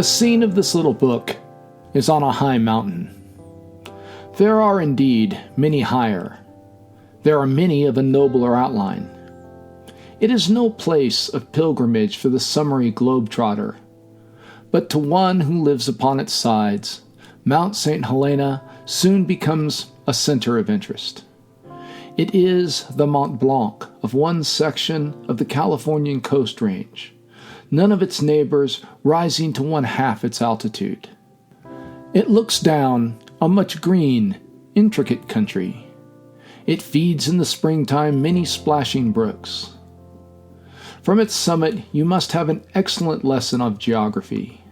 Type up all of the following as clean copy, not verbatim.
The scene of this little book is on a high mountain. There are indeed many higher. There are many of a nobler outline. It is no place of pilgrimage for the summary globetrotter, but to one who lives upon its sides, Mount St. Helena soon becomes a center of interest. It is the Mont Blanc of one section of the Californian Coast Range, none of its neighbors rising to one-half its altitude. It looks down a much green, intricate country. It feeds in the springtime many splashing brooks. From its summit, you must have an excellent lesson of geography.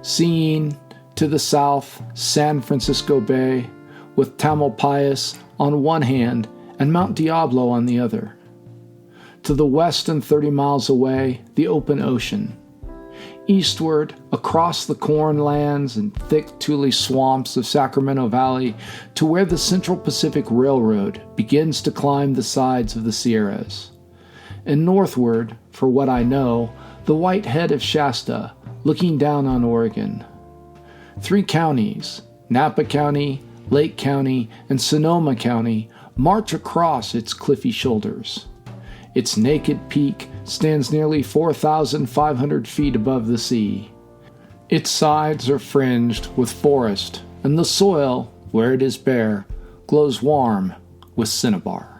Seeing to the south San Francisco Bay, with Tamalpais on one hand and Mount Diablo on the other. To the west and 30 miles away, the open ocean. Eastward, across the cornlands and thick tule swamps of Sacramento Valley, to where the Central Pacific Railroad begins to climb the sides of the Sierras. And northward, for what I know, the white head of Shasta, looking down on Oregon. 3 counties, Napa County, Lake County, and Sonoma County, march across its cliffy shoulders. Its naked peak stands nearly 4,500 feet above the sea. Its sides are fringed with forest, and the soil, where it is bare, glows warm with cinnabar.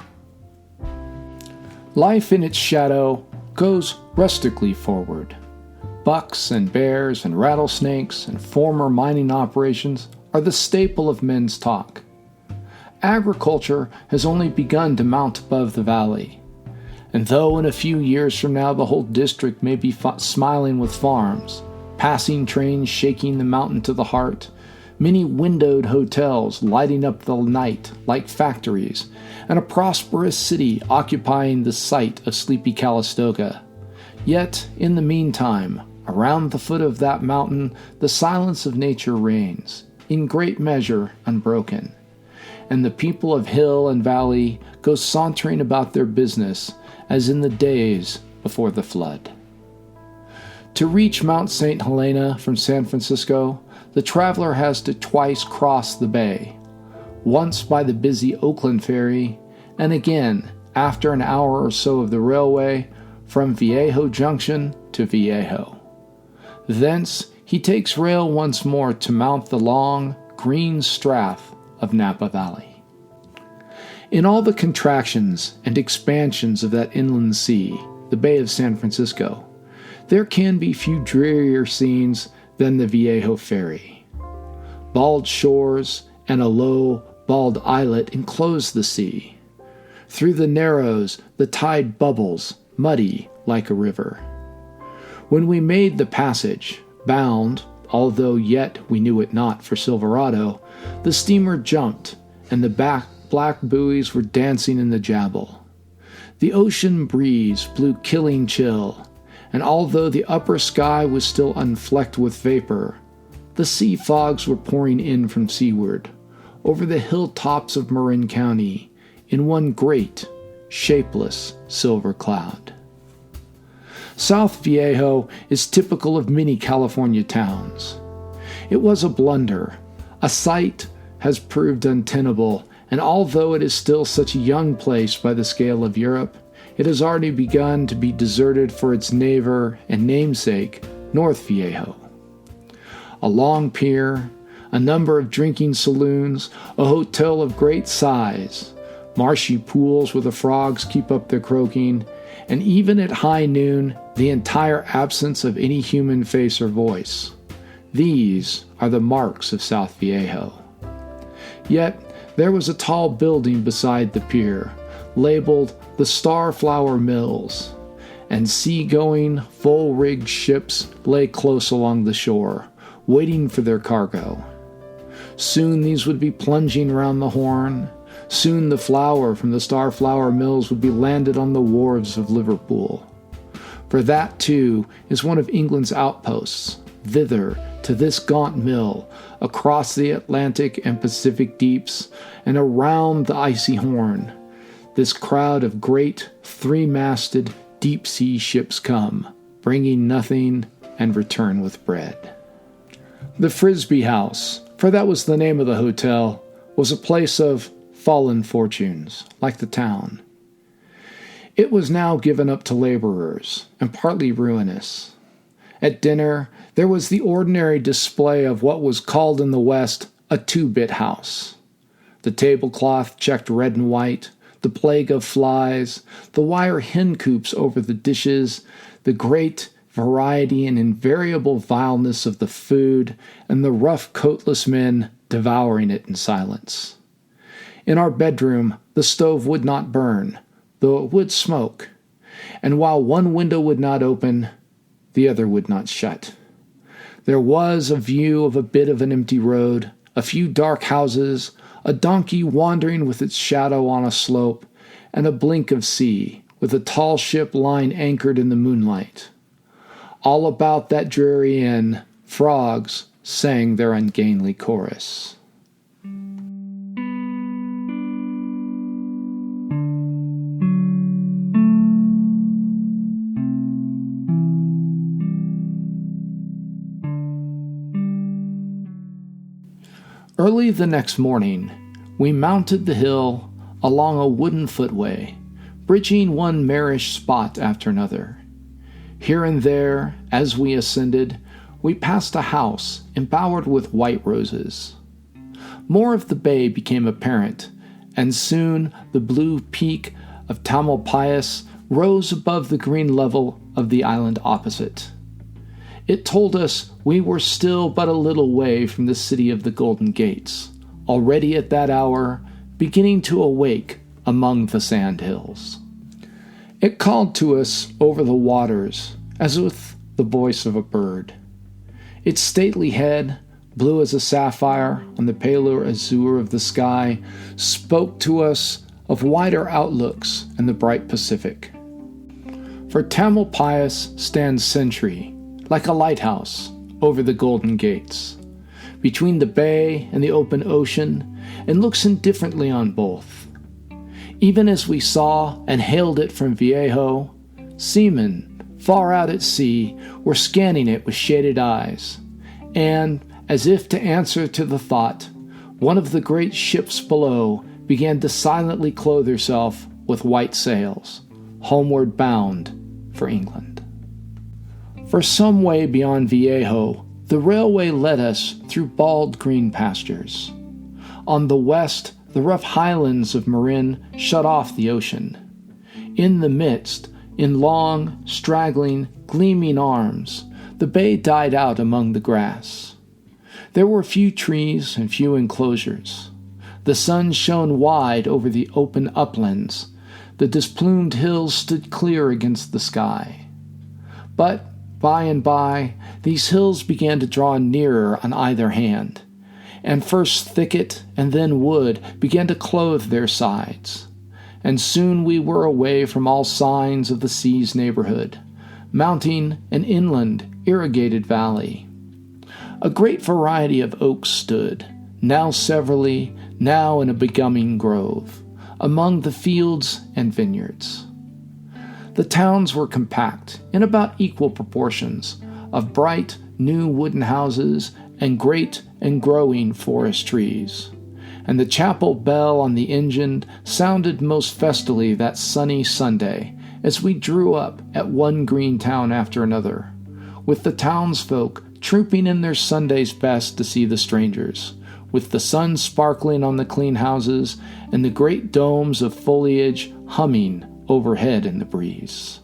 Life in its shadow goes rustically forward. Bucks and bears and rattlesnakes and former mining operations are the staple of men's talk. Agriculture has only begun to mount above the valley. And though in a few years from now the whole district may be smiling with farms, passing trains shaking the mountain to the heart, many windowed hotels lighting up the night like factories, and a prosperous city occupying the site of sleepy Calistoga, yet in the meantime, around the foot of that mountain, the silence of nature reigns, in great measure unbroken. And the people of hill and valley go sauntering about their business as in the days before the flood. To reach Mount St. Helena from San Francisco, the traveler has to twice cross the bay, once by the busy Oakland ferry, and again, after an hour or so of the railway, from Viejo Junction to Viejo. Thence he takes rail once more to mount the long, green strath of Napa Valley. In all the contractions and expansions of that inland sea, the Bay of San Francisco, there can be few drearier scenes than the Viejo Ferry. Bald shores and a low, bald islet enclose the sea. Through the narrows, the tide bubbles, muddy like a river. When we made the passage, bound, although yet we knew it not, for Silverado, the steamer jumped, and the black buoys were dancing in the jabble. The ocean breeze blew killing chill, and although the upper sky was still unflecked with vapor, the sea fogs were pouring in from seaward, over the hilltops of Marin County, in one great, shapeless silver cloud. South Viejo is typical of many California towns. It was a blunder. A site has proved untenable, and although it is still such a young place by the scale of Europe, it has already begun to be deserted for its neighbor and namesake, North Viejo. A long pier, a number of drinking saloons, a hotel of great size, marshy pools where the frogs keep up their croaking, and even at high noon, the entire absence of any human face or voice. These are the marks of South Viejo. Yet, there was a tall building beside the pier, labeled the Starflower Mills, and sea-going, full-rigged ships lay close along the shore, waiting for their cargo. Soon these would be plunging round the Horn. Soon the flour from the Starflower Mills would be landed on the wharves of Liverpool. For that, too, is one of England's outposts, thither, to this gaunt mill, across the Atlantic and Pacific deeps, and around the icy Horn, this crowd of great, three-masted, deep-sea ships come, bringing nothing and return with bread. The Frisbee House, for that was the name of the hotel, was a place of fallen fortunes, like the town. It was now given up to laborers, and partly ruinous. At dinner, there was the ordinary display of what was called in the West a two-bit house. The tablecloth checked red and white, the plague of flies, the wire hen coops over the dishes, the great variety and invariable vileness of the food, and the rough coatless men devouring it in silence. In our bedroom, the stove would not burn, though it would smoke, and while one window would not open, the other would not shut. There was a view of a bit of an empty road, a few dark houses, a donkey wandering with its shadow on a slope, and a blink of sea, with a tall ship lying anchored in the moonlight. All about that dreary inn, frogs sang their ungainly chorus. Early the next morning, we mounted the hill along a wooden footway, bridging one marish spot after another. Here and there, as we ascended, we passed a house embowered with white roses. More of the bay became apparent, and soon the blue peak of Tamalpais rose above the green level of the island opposite. It told us we were still but a little way from the city of the Golden Gates, already at that hour beginning to awake among the sand hills. It called to us over the waters as with the voice of a bird. Its stately head, blue as a sapphire on the paler azure of the sky, spoke to us of wider outlooks and the bright Pacific. For Tamalpais stands sentry, like a lighthouse, over the Golden Gates, between the bay and the open ocean, and looks indifferently on both. Even as we saw and hailed it from Viejo, seamen, far out at sea, were scanning it with shaded eyes, and, as if to answer to the thought, one of the great ships below began to silently clothe herself with white sails, homeward bound for England. For some way beyond Viejo, the railway led us through bald green pastures. On the west, the rough highlands of Marin shut off the ocean. In the midst, in long, straggling, gleaming arms, the bay died out among the grass. There were few trees and few enclosures. The sun shone wide over the open uplands. The displumed hills stood clear against the sky. But by and by, these hills began to draw nearer on either hand, and first thicket and then wood began to clothe their sides, and soon we were away from all signs of the sea's neighborhood, mounting an inland, irrigated valley. A great variety of oaks stood, now severally, now in a becoming grove, among the fields and vineyards. The towns were compact, in about equal proportions, of bright, new wooden houses and great and growing forest trees, and the chapel bell on the engine sounded most festily that sunny Sunday as we drew up at one green town after another, with the townsfolk trooping in their Sunday's best to see the strangers, with the sun sparkling on the clean houses and the great domes of foliage humming overhead in the breeze.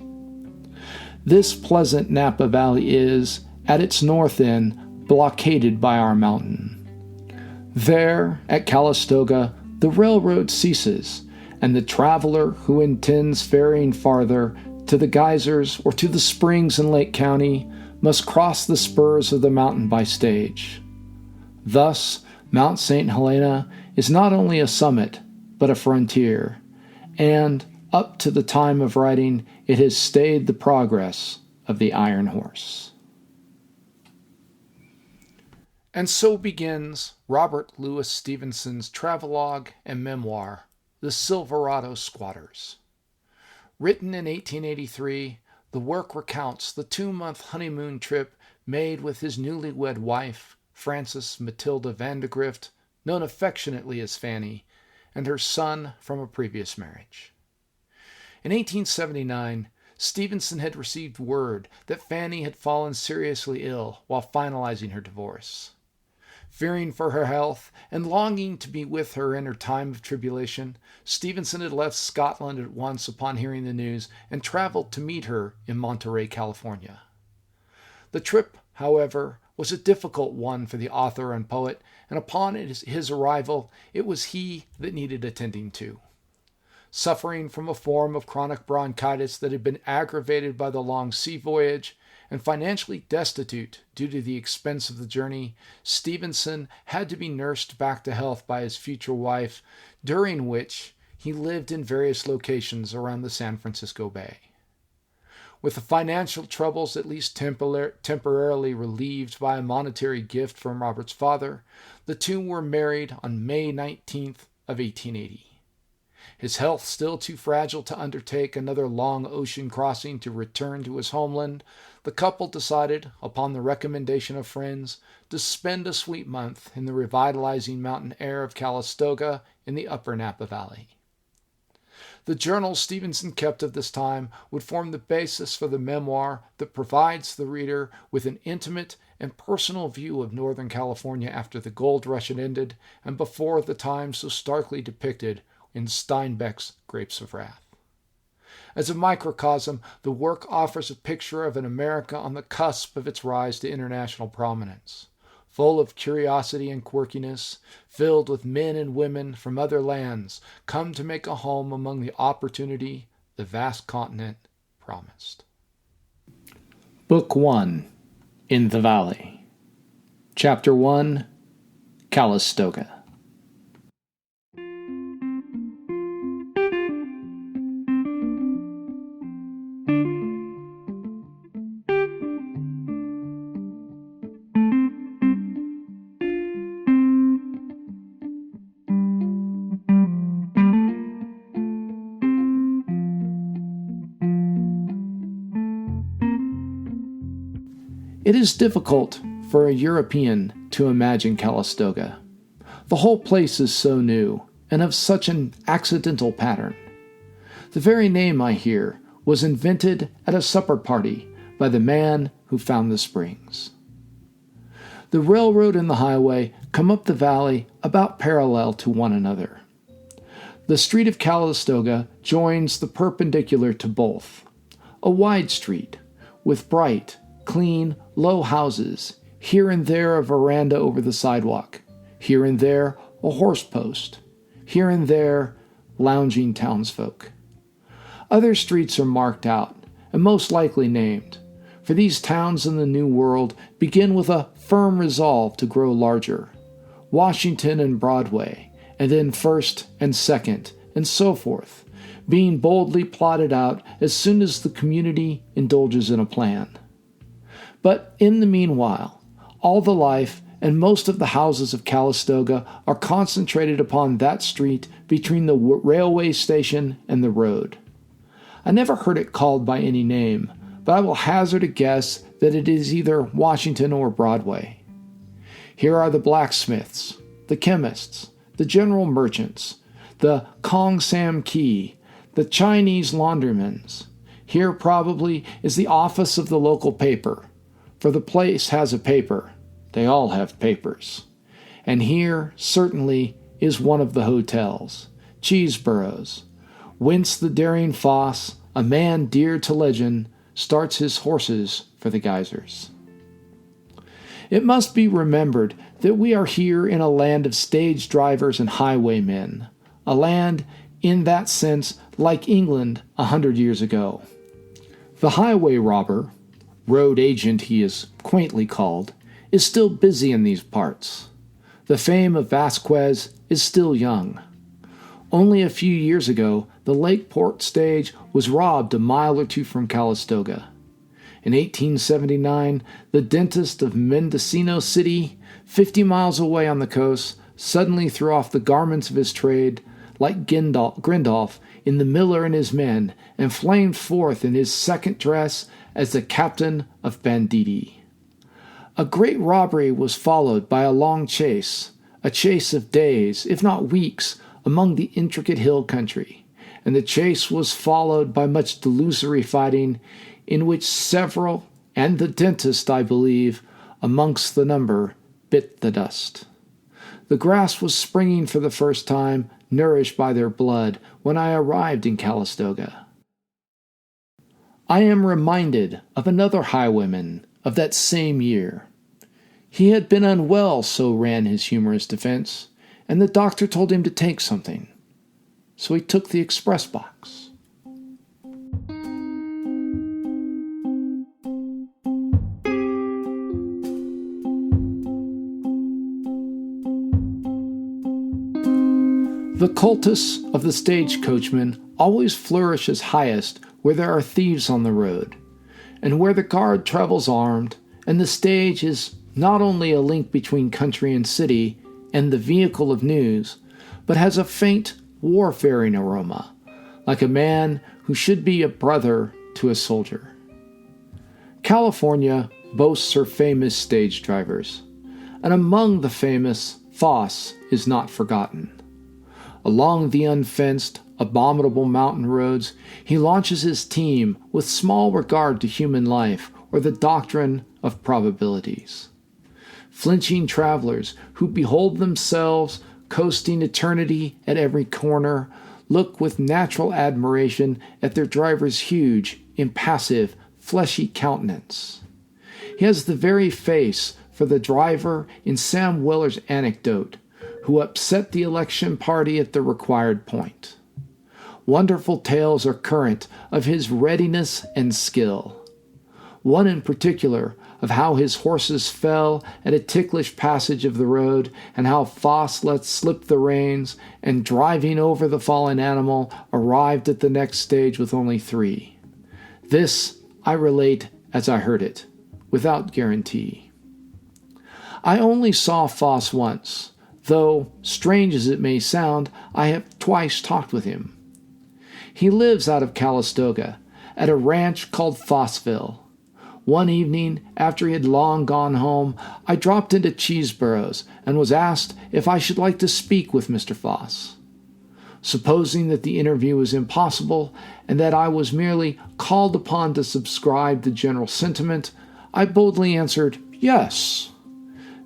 This pleasant Napa Valley is, at its north end, blockaded by our mountain. There, at Calistoga, the railroad ceases, and the traveler who intends ferrying farther to the geysers or to the springs in Lake County must cross the spurs of the mountain by stage. Thus, Mount St. Helena is not only a summit, but a frontier, and up to the time of writing, it has stayed the progress of the Iron Horse. And so begins Robert Louis Stevenson's travelogue and memoir, The Silverado Squatters. Written in 1883, the work recounts the 2-month honeymoon trip made with his newlywed wife, Frances Matilda Vandegrift, known affectionately as Fanny, and her son from a previous marriage. In 1879, Stevenson had received word that Fanny had fallen seriously ill while finalizing her divorce. Fearing for her health and longing to be with her in her time of tribulation, Stevenson had left Scotland at once upon hearing the news and traveled to meet her in Monterey, California. The trip, however, was a difficult one for the author and poet, and upon his arrival, it was he that needed attending to. Suffering from a form of chronic bronchitis that had been aggravated by the long sea voyage, and financially destitute due to the expense of the journey, Stevenson had to be nursed back to health by his future wife, during which he lived in various locations around the San Francisco Bay. With the financial troubles at least temporarily relieved by a monetary gift from Robert's father, the two were married on May 19th of 1880. His health still too fragile to undertake another long ocean crossing to return to his homeland, the couple decided, upon the recommendation of friends, to spend a sweet month in the revitalizing mountain air of Calistoga in the upper Napa Valley. The journal Stevenson kept of this time would form the basis for the memoir that provides the reader with an intimate and personal view of Northern California after the gold rush had ended and before the time so starkly depicted in Steinbeck's Grapes of Wrath. As a microcosm, the work offers a picture of an America on the cusp of its rise to international prominence, full of curiosity and quirkiness, filled with men and women from other lands come to make a home among the opportunity the vast continent promised. Book 1, In the Valley. Chapter 1, Calistoga. It is difficult for a European to imagine Calistoga. The whole place is so new, and of such an accidental pattern. The very name, I hear, was invented at a supper party by the man who found the springs. The railroad and the highway come up the valley about parallel to one another. The street of Calistoga joins the perpendicular to both. A wide street, with bright, clean, low houses, here and there a veranda over the sidewalk, here and there a horse post, here and there lounging townsfolk. Other streets are marked out, and most likely named, for these towns in the New World begin with a firm resolve to grow larger. Washington and Broadway, and then First and Second, and so forth, being boldly plotted out as soon as the community indulges in a plan. But in the meanwhile, all the life and most of the houses of Calistoga are concentrated upon that street between the railway station and the road. I never heard it called by any name, but I will hazard a guess that it is either Washington or Broadway. Here are the blacksmiths, the chemists, the general merchants, the Kong Sam Kee, the Chinese laundrymans. Here probably is the office of the local paper, for the place has a paper. They all have papers. And here, certainly, is one of the hotels, Cheeseborough's, whence the daring Foss, a man dear to legend, starts his horses for the geysers. It must be remembered that we are here in a land of stage drivers and highwaymen, a land, in that sense, like England 100 years ago. The highway robber, road agent he is quaintly called, is still busy in these parts. The fame of Vasquez is still young. Only a few years ago, the Lakeport stage was robbed a mile or two from Calistoga. In 1879, the dentist of Mendocino City, 50 miles away on the coast, suddenly threw off the garments of his trade, like Grindolf in The Miller and His Men, and flamed forth in his second dress as the captain of banditti. A great robbery was followed by a long chase, a chase of days, if not weeks, among the intricate hill country, and the chase was followed by much desultory fighting, in which several, and the dentist, I believe, amongst the number, bit the dust. The grass was springing for the first time, nourished by their blood, when I arrived in Calistoga. I am reminded of another highwayman of that same year. He had been unwell, so ran his humorous defense, and the doctor told him to take something. So he took the express box. The cultus of the stagecoachman always flourishes highest where there are thieves on the road, and where the guard travels armed, and the stage is not only a link between country and city and the vehicle of news, but has a faint warfaring aroma, like a man who should be a brother to a soldier. California boasts her famous stage drivers, and among the famous, Foss is not forgotten. Along the unfenced, abominable mountain roads, he launches his team with small regard to human life or the doctrine of probabilities. Flinching travelers who behold themselves coasting eternity at every corner look with natural admiration at their driver's huge, impassive, fleshy countenance. He has the very face for the driver in Sam Weller's anecdote, who upset the election party at the required point. Wonderful tales are current of his readiness and skill. One in particular of how his horses fell at a ticklish passage of the road, and how Foss let slip the reins, and driving over the fallen animal, arrived at the next stage with only 3. This I relate as I heard it, without guarantee. I only saw Foss once, though, strange as it may sound, I have twice talked with him. He lives out of Calistoga, at a ranch called Fossville. One evening, after he had long gone home, I dropped into Cheeseborough's and was asked if I should like to speak with Mr. Foss. Supposing that the interview was impossible and that I was merely called upon to subscribe the general sentiment, I boldly answered, yes.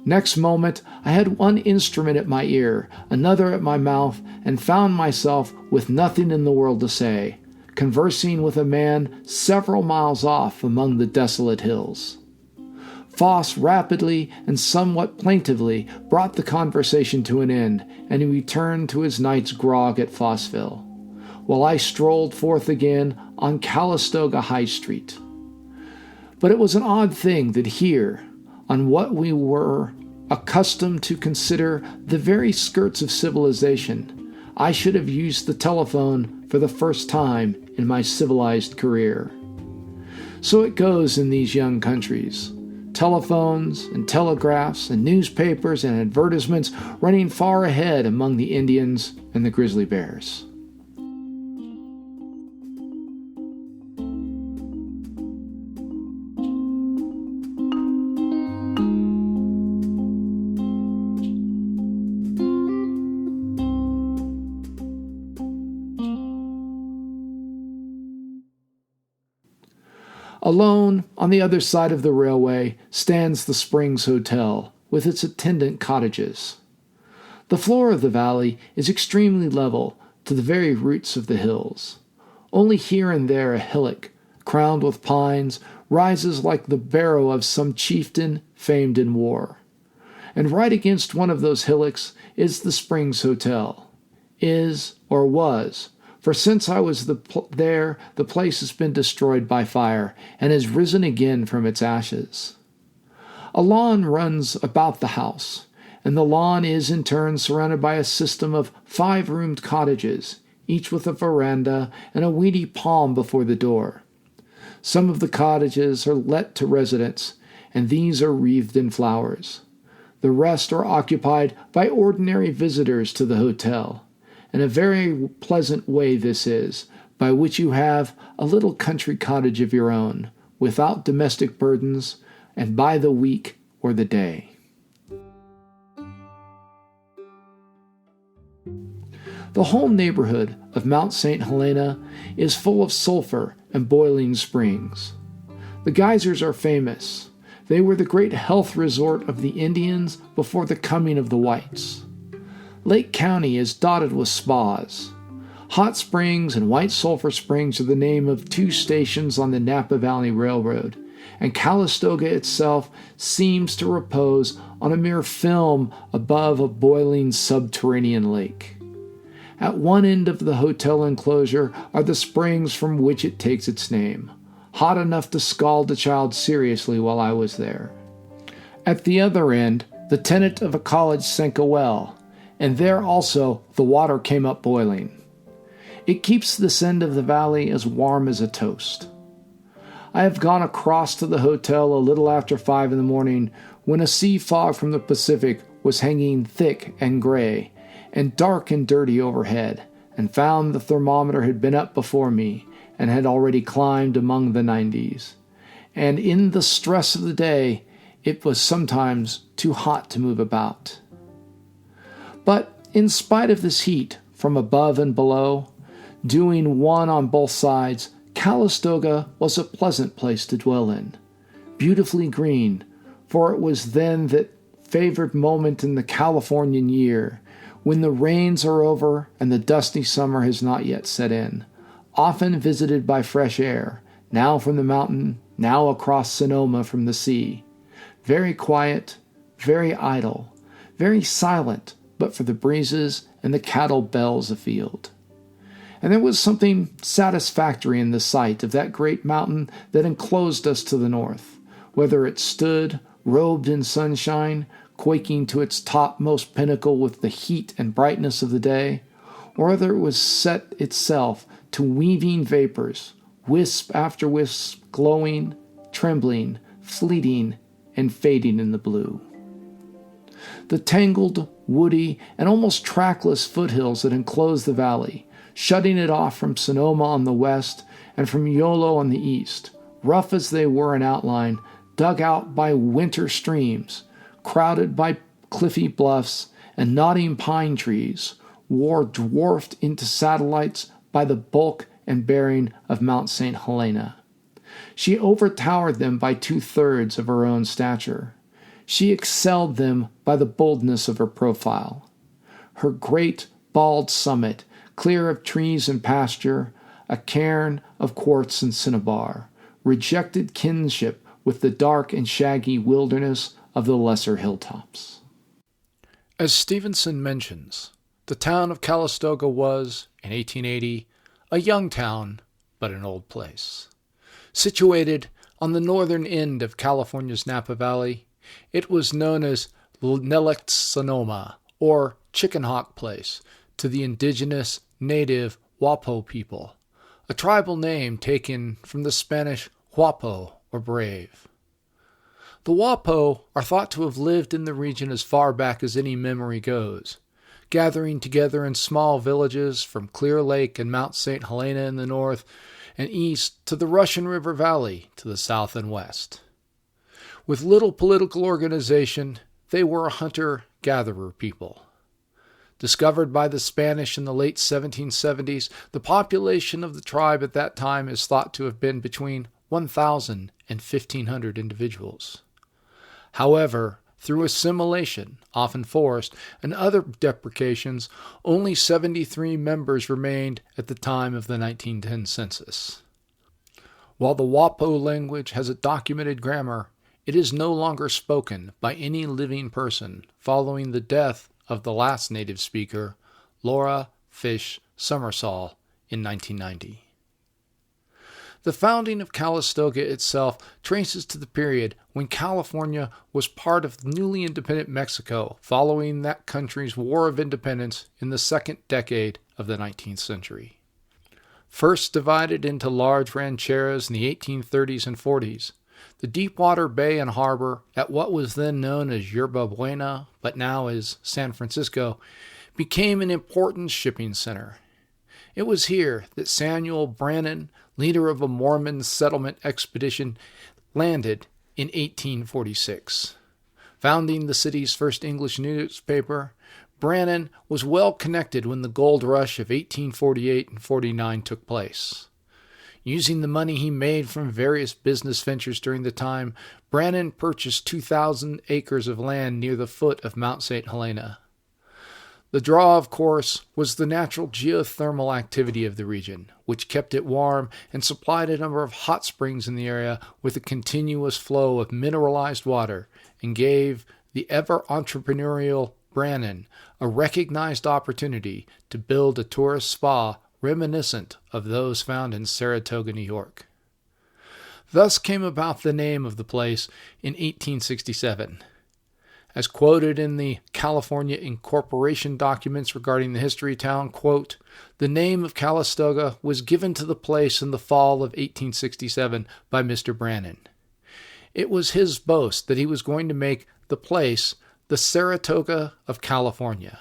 Next moment, I had one instrument at my ear, another at my mouth, and found myself with nothing in the world to say, conversing with a man several miles off among the desolate hills. Foss rapidly and somewhat plaintively brought the conversation to an end, and he returned to his night's grog at Fossville, while I strolled forth again on Calistoga High Street. But it was an odd thing that here, on what we were accustomed to consider the very skirts of civilization, I should have used the telephone for the first time in my civilized career. So it goes in these young countries. Telephones and telegraphs and newspapers and advertisements running far ahead among the Indians and the grizzly bears. Alone, on the other side of the railway, stands the Springs Hotel, with its attendant cottages. The floor of the valley is extremely level to the very roots of the hills. Only here and there a hillock, crowned with pines, rises like the barrow of some chieftain famed in war. And right against one of those hillocks is the Springs Hotel. Is, or was, for since I was there, the place has been destroyed by fire and has risen again from its ashes. A lawn runs about the house, and the lawn is in turn surrounded by a system of 5-roomed cottages, each with a veranda and a weedy palm before the door. Some of the cottages are let to residents, and these are wreathed in flowers. The rest are occupied by ordinary visitors to the hotel. And a very pleasant way this is, by which you have a little country cottage of your own, without domestic burdens, and by the week or the day. The whole neighborhood of Mount St. Helena is full of sulfur and boiling springs. The geysers are famous. They were the great health resort of the Indians before the coming of the whites. Lake County is dotted with spas. Hot Springs and White Sulphur Springs are the name of two stations on the Napa Valley Railroad, and Calistoga itself seems to repose on a mere film above a boiling subterranean lake. At one end of the hotel enclosure are the springs from which it takes its name, hot enough to scald a child seriously while I was there. At the other end, the tenant of a college sank a well, and there also the water came up boiling. It keeps this end of the valley as warm as a toast. I have gone across to the hotel a little after 5 in the morning when a sea fog from the Pacific was hanging thick and gray and dark and dirty overhead, and found the thermometer had been up before me and had already climbed among the 90s. And in the stress of the day, it was sometimes too hot to move about. But in spite of this heat from above and below, doing one on both sides, Calistoga was a pleasant place to dwell in, beautifully green, for it was then that favored moment in the Californian year, when the rains are over and the dusty summer has not yet set in, often visited by fresh air, now from the mountain, now across Sonoma from the sea. Very quiet, very idle, very silent, but for the breezes and the cattle bells afield. And there was something satisfactory in the sight of that great mountain that enclosed us to the north, whether it stood, robed in sunshine, quaking to its topmost pinnacle with the heat and brightness of the day, or whether it was set itself to weaving vapors, wisp after wisp glowing, trembling, fleeting, and fading in the blue. The tangled, woody, and almost trackless foothills that enclose the valley, shutting it off from Sonoma on the west and from Yolo on the east, rough as they were in outline, dug out by winter streams, crowded by cliffy bluffs and nodding pine trees, were dwarfed into satellites by the bulk and bearing of Mount St. Helena. She overtowered them by 2/3 of her own stature. She excelled them by the boldness of her profile. Her great, bald summit, clear of trees and pasture, a cairn of quartz and cinnabar, rejected kinship with the dark and shaggy wilderness of the lesser hilltops. As Stevenson mentions, the town of Calistoga was, in 1880, a young town, but an old place. Situated on the northern end of California's Napa Valley, it was known as Nelect Sonoma, or Chicken Hawk Place, to the indigenous native Wapo people, a tribal name taken from the Spanish Huapo, or brave. The Wapo are thought to have lived in the region as far back as any memory goes, gathering together in small villages from Clear Lake and Mount St. Helena in the north and east to the Russian River Valley to the south and west. With little political organization, they were a hunter-gatherer people. Discovered by the Spanish in the late 1770s, the population of the tribe at that time is thought to have been between 1,000 and 1,500 individuals. However, through assimilation, often forced, and other deprecations, only 73 members remained at the time of the 1910 census. While the Wapo language has a documented grammar, it is no longer spoken by any living person following the death of the last native speaker, Laura Fish Summersall, in 1990. The founding of Calistoga itself traces to the period when California was part of newly independent Mexico following that country's War of Independence in the second decade of the 19th century. First divided into large rancheras in the 1830s and 40s, the Deepwater Bay and Harbor at what was then known as Yerba Buena, but now as San Francisco, became an important shipping center. It was here that Samuel Brannan, leader of a Mormon settlement expedition, landed in 1846. Founding the city's first English newspaper, Brannan was well connected when the gold rush of 1848 and 49 took place. Using the money he made from various business ventures during the time, Brannan purchased 2,000 acres of land near the foot of Mount St. Helena. The draw, of course, was the natural geothermal activity of the region, which kept it warm and supplied a number of hot springs in the area with a continuous flow of mineralized water, and gave the ever-entrepreneurial Brannan a recognized opportunity to build a tourist spa reminiscent of those found in Saratoga, New York. Thus came about the name of the place in 1867. As quoted in the California Incorporation documents regarding the history town, quote, "The name of Calistoga was given to the place in the fall of 1867 by Mr. Brannan. It was his boast that he was going to make the place the Saratoga of California.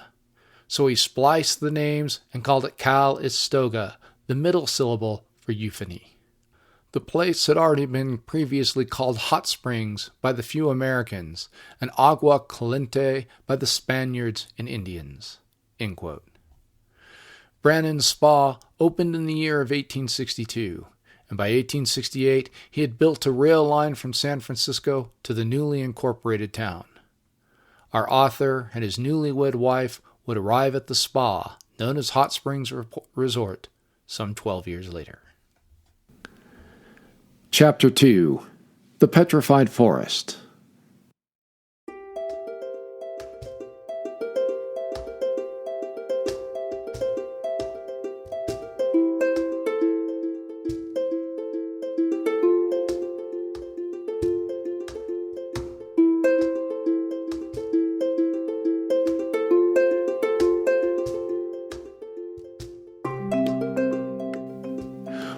So he spliced the names and called it Cal-Istoga, the middle syllable for euphony." The place had already been previously called Hot Springs by the few Americans and Agua Caliente by the Spaniards and Indians. End quote. Brannan's spa opened in the year of 1862, and by 1868 he had built a rail line from San Francisco to the newly incorporated town. Our author and his newlywed wife would arrive at the spa, known as Hot Springs Resort, some 12 years later. Chapter 2. The Petrified Forest.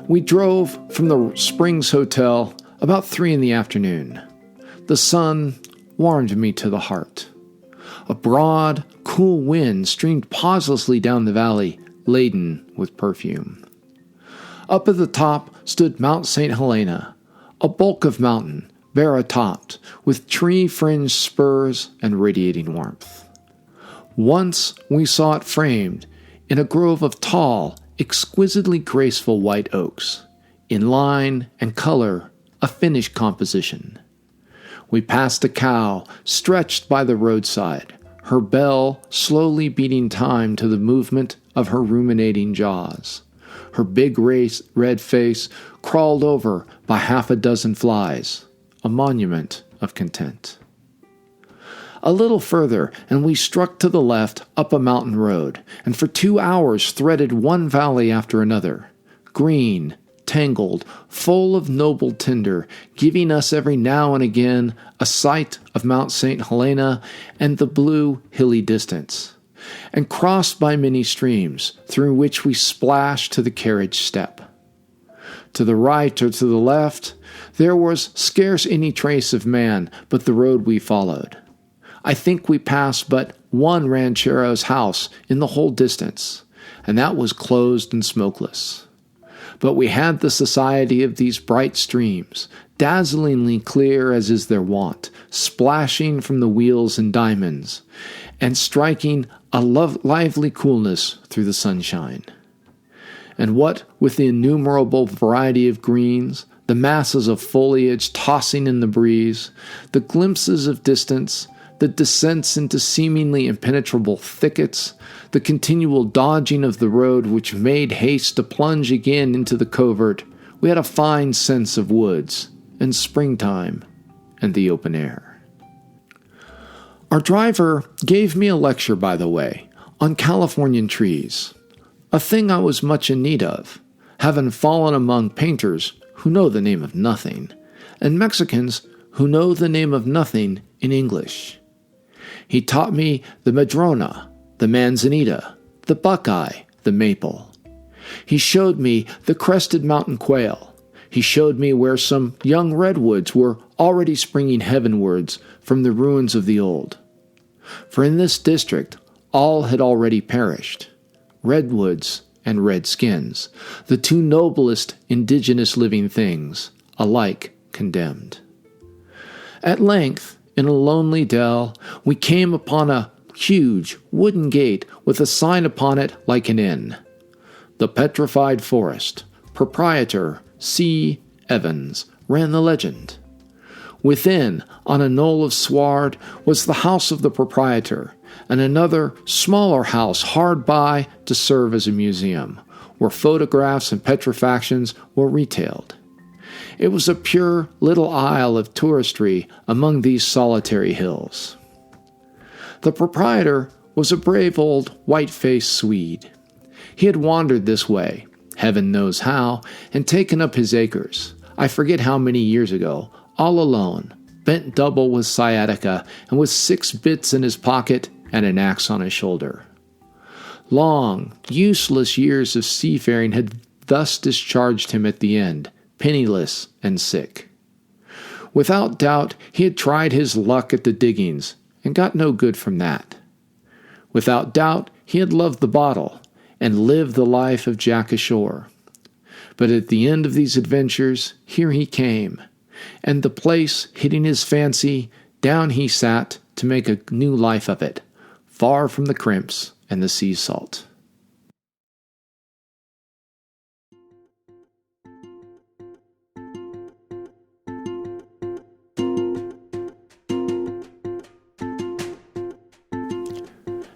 We drove from the Springs Hotel about 3 in the afternoon. The sun warmed me to the heart. A broad, cool wind streamed pauselessly down the valley, laden with perfume. Up at the top stood Mount St. Helena, a bulk of mountain, bare-topped, with tree-fringed spurs and radiating warmth. Once we saw it framed in a grove of tall, exquisitely graceful white oaks, in line and color a finished composition. We passed a cow stretched by the roadside, her bell slowly beating time to the movement of her ruminating jaws. Her big red face crawled over by 6 flies, a monument of content. A little further, and we struck to the left up a mountain road, and for 2 hours threaded one valley after another, green, tangled, full of noble tinder, giving us every now and again a sight of Mount St. Helena and the blue, hilly distance, and crossed by many streams, through which we splashed to the carriage step. To the right or to the left, there was scarce any trace of man but the road we followed. I think we passed but one ranchero's house in the whole distance, and that was closed and smokeless. But we had the society of these bright streams, dazzlingly clear as is their wont, splashing from the wheels in diamonds, and striking a lively coolness through the sunshine. And what with the innumerable variety of greens, the masses of foliage tossing in the breeze, the glimpses of distance, the descents into seemingly impenetrable thickets, the continual dodging of the road which made haste to plunge again into the covert, we had a fine sense of woods, and springtime, and the open air. Our driver gave me a lecture, by the way, on Californian trees, a thing I was much in need of, having fallen among painters who know the name of nothing, and Mexicans who know the name of nothing in English. He taught me the madrona, the manzanita, the buckeye, the maple. He showed me the crested mountain quail. He showed me where some young redwoods were already springing heavenwards from the ruins of the old. For in this district all had already perished, redwoods and redskins, the two noblest indigenous living things, alike condemned. At length, in a lonely dell, we came upon a huge wooden gate with a sign upon it like an inn. The Petrified Forest, Proprietor C. Evans, ran the legend. Within, on a knoll of sward, was the house of the proprietor, and another, smaller house hard by to serve as a museum, where photographs and petrifactions were retailed. It was a pure little isle of touristry among these solitary hills. The proprietor was a brave old white-faced Swede. He had wandered this way, heaven knows how, and taken up his acres, I forget how many years ago, all alone, bent double with sciatica, and with 6 bits in his pocket and an axe on his shoulder. Long, useless years of seafaring had thus discharged him at the end, penniless and sick. Without doubt, he had tried his luck at the diggings, and got no good from that. Without doubt, he had loved the bottle, and lived the life of Jack ashore. But at the end of these adventures, here he came, and the place hitting his fancy, down he sat to make a new life of it, far from the crimps and the sea salt.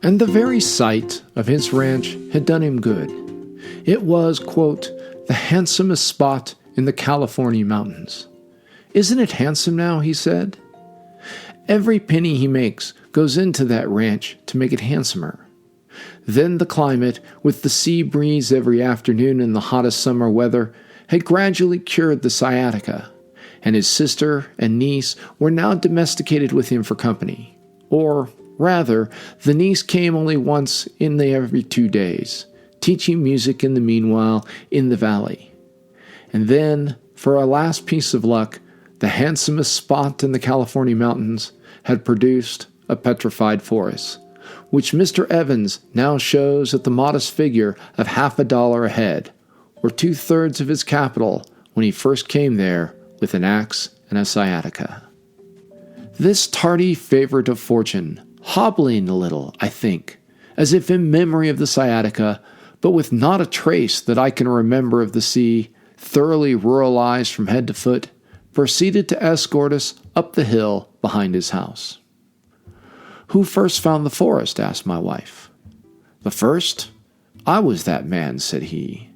And the very sight of his ranch had done him good. It was, quote, the handsomest spot in the California mountains. Isn't it handsome now, he said. Every penny he makes goes into that ranch to make it handsomer. Then the climate, with the sea breeze every afternoon in the hottest summer weather, had gradually cured the sciatica, and his sister and niece were now domesticated with him for company. Or, rather, the niece came only once in every 2 days, teaching music in the meanwhile in the valley. And then, for a last piece of luck, the handsomest spot in the California mountains had produced a petrified forest, which Mr. Evans now shows at the modest figure of $50 a head, or 2/3 of his capital when he first came there with an axe and a sciatica. This tardy favorite of fortune, hobbling a little, I think, as if in memory of the sciatica, but with not a trace that I can remember of the sea, thoroughly ruralized from head to foot, proceeded to escort us up the hill behind his house. "Who first found the forest?" asked my wife. "The first? I was that man," said he.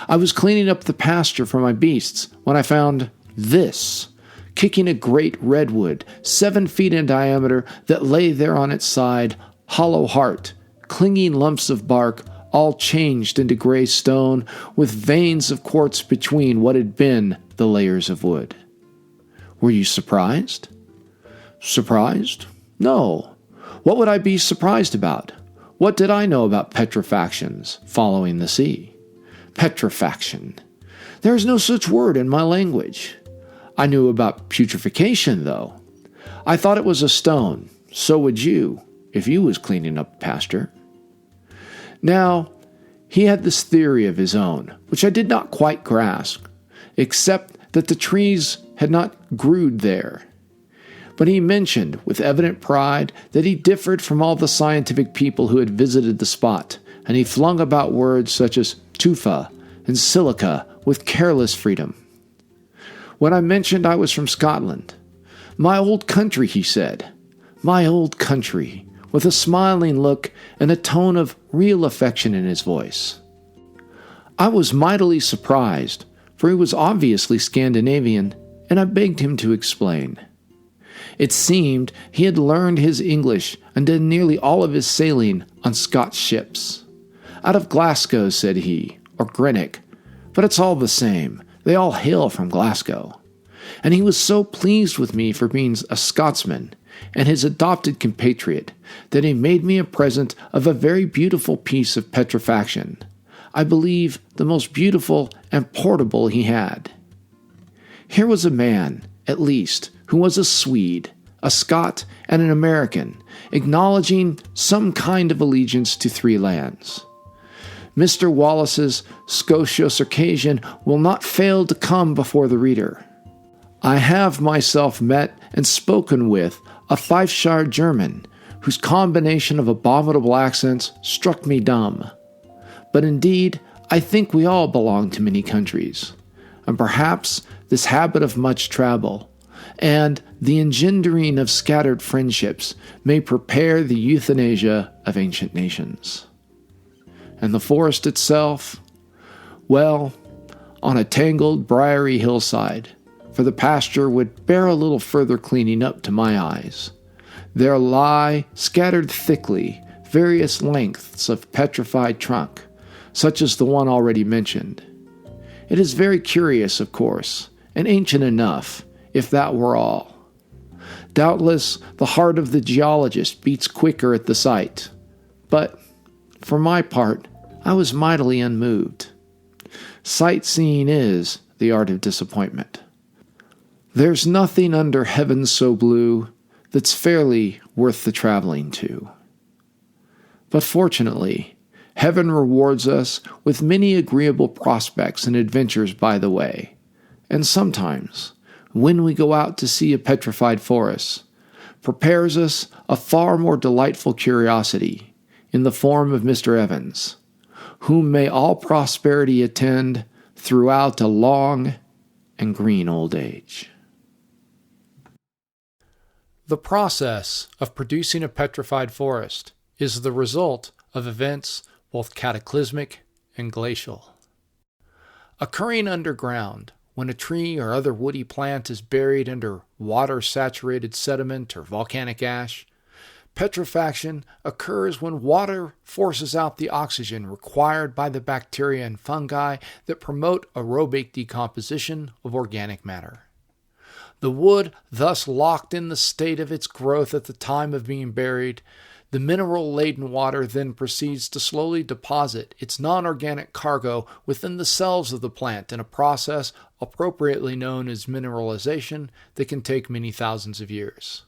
"I was cleaning up the pasture for my beasts when I found this, kicking a great redwood, 7 feet in diameter, that lay there on its side, hollow heart, clinging lumps of bark, all changed into gray stone, with veins of quartz between what had been the layers of wood." "Were you surprised?" "Surprised? No. What would I be surprised about? What did I know about petrifactions following the sea? Petrifaction. There is no such word in my language. I knew about putrefaction, though. I thought it was a stone. So would you, if you was cleaning up pasture." Now, he had this theory of his own, which I did not quite grasp, except that the trees had not grewed there. But he mentioned, with evident pride, that he differed from all the scientific people who had visited the spot, and he flung about words such as tufa and silica with careless freedom. When I mentioned I was from Scotland, "My old country," he said, "my old country," with a smiling look and a tone of real affection in his voice. I was mightily surprised, for he was obviously Scandinavian, and I begged him to explain. It seemed he had learned his English and did nearly all of his sailing on Scotch ships. "Out of Glasgow," said he, "or Greenock, but it's all the same. They all hail from Glasgow." And he was so pleased with me for being a Scotsman and his adopted compatriot that he made me a present of a very beautiful piece of petrifaction, I believe the most beautiful and portable he had. Here was a man, at least, who was a Swede, a Scot, and an American, acknowledging some kind of allegiance to 3 lands. Mr. Wallace's Scotia-Circassian will not fail to come before the reader. I have myself met and spoken with a Fifeshire German whose combination of abominable accents struck me dumb. But indeed, I think we all belong to many countries, and perhaps this habit of much travel and the engendering of scattered friendships may prepare the euthanasia of ancient nations. And the forest itself? Well, on a tangled, briery hillside, for the pasture would bear a little further cleaning up to my eyes, there lie, scattered thickly, various lengths of petrified trunk, such as the one already mentioned. It is very curious, of course, and ancient enough, if that were all. Doubtless, the heart of the geologist beats quicker at the sight, but, for my part, I was mightily unmoved. Sightseeing is the art of disappointment. There's nothing under heaven so blue that's fairly worth the traveling to. But fortunately, heaven rewards us with many agreeable prospects and adventures by the way, and sometimes, when we go out to see a petrified forest, prepares us a far more delightful curiosity in the form of Mr. Evans, whom may all prosperity attend throughout a long and green old age. The process of producing a petrified forest is the result of events both cataclysmic and glacial. Occurring underground, when a tree or other woody plant is buried under water-saturated sediment or volcanic ash, petrifaction occurs when water forces out the oxygen required by the bacteria and fungi that promote aerobic decomposition of organic matter. The wood thus locked in the state of its growth at the time of being buried, the mineral-laden water then proceeds to slowly deposit its non-organic cargo within the cells of the plant in a process appropriately known as mineralization that can take many thousands of years.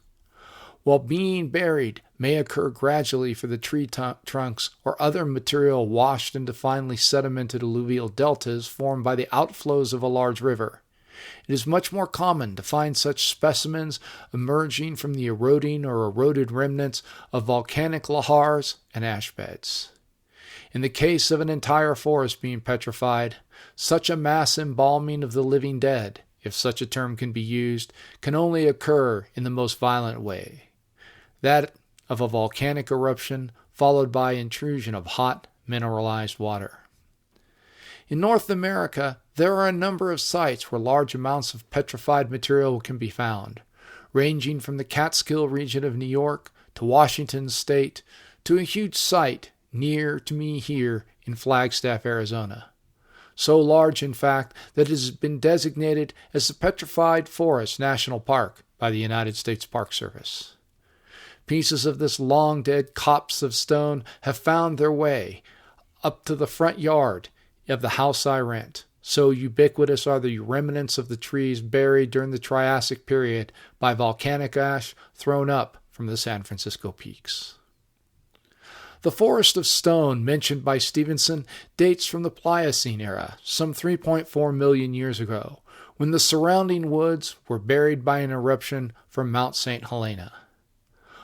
While being buried may occur gradually for the tree trunks or other material washed into finely sedimented alluvial deltas formed by the outflows of a large river, it is much more common to find such specimens emerging from the eroding or eroded remnants of volcanic lahars and ash beds. In the case of an entire forest being petrified, such a mass embalming of the living dead, if such a term can be used, can only occur in the most violent way, that of a volcanic eruption followed by intrusion of hot, mineralized water. In North America, there are a number of sites where large amounts of petrified material can be found, ranging from the Catskill region of New York to Washington State to a huge site near to me here in Flagstaff, Arizona. So large, in fact, that it has been designated as the Petrified Forest National Park by the United States Park Service. Pieces of this long-dead copse of stone have found their way up to the front yard of the house I rent. So ubiquitous are the remnants of the trees buried during the Triassic period by volcanic ash thrown up from the San Francisco peaks. The forest of stone mentioned by Stevenson dates from the Pliocene era, some 3.4 million years ago, when the surrounding woods were buried by an eruption from Mount St. Helena.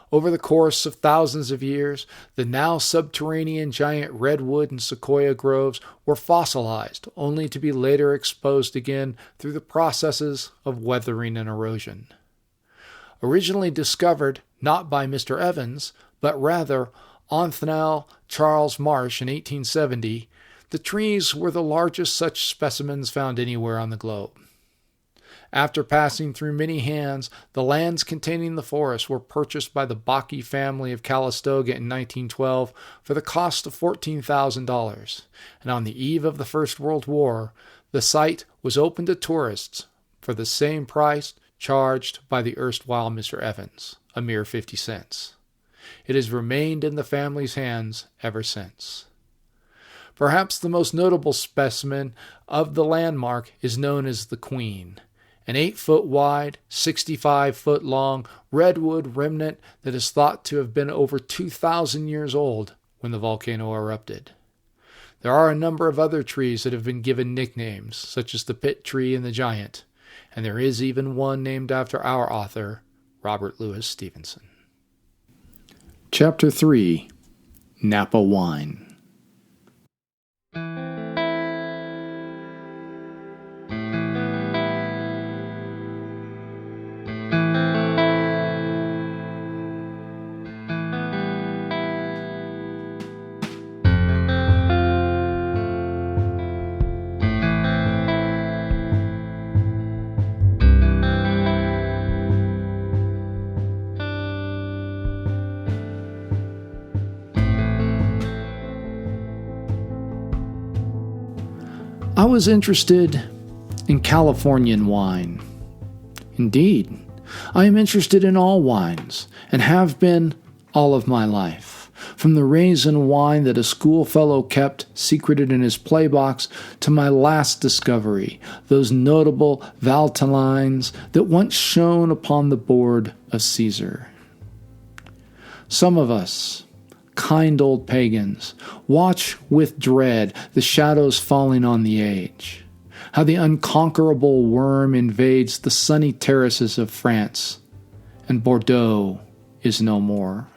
Over the course of thousands of years, the now subterranean giant redwood and sequoia groves were fossilized, only to be later exposed again through the processes of weathering and erosion. Originally discovered not by Mr. Evans, but rather Othniel Charles Marsh in 1870, the trees were the largest such specimens found anywhere on the globe. After passing through many hands, the lands containing the forest were purchased by the Bakke family of Calistoga in 1912 for the cost of $14,000, and on the eve of the First World War, the site was open to tourists for the same price charged by the erstwhile Mr. Evans, a mere 50 cents. It has remained in the family's hands ever since. Perhaps the most notable specimen of the landmark is known as the Queen, an 8-foot wide, 65-foot long redwood remnant that is thought to have been over 2,000 years old when the volcano erupted. There are a number of other trees that have been given nicknames, such as the pit tree and the giant, and there is even one named after our author, Robert Louis Stevenson. Chapter 3. Napa Wine. I was interested in Californian wine. Indeed, I am interested in all wines, and have been all of my life. From the raisin wine that a schoolfellow kept secreted in his playbox to my last discovery, those notable Valtellines that once shone upon the board of Caesar. Some of us, kind old pagans, watch with dread the shadows falling on the age, how the unconquerable worm invades the sunny terraces of France, and Bordeaux is no more,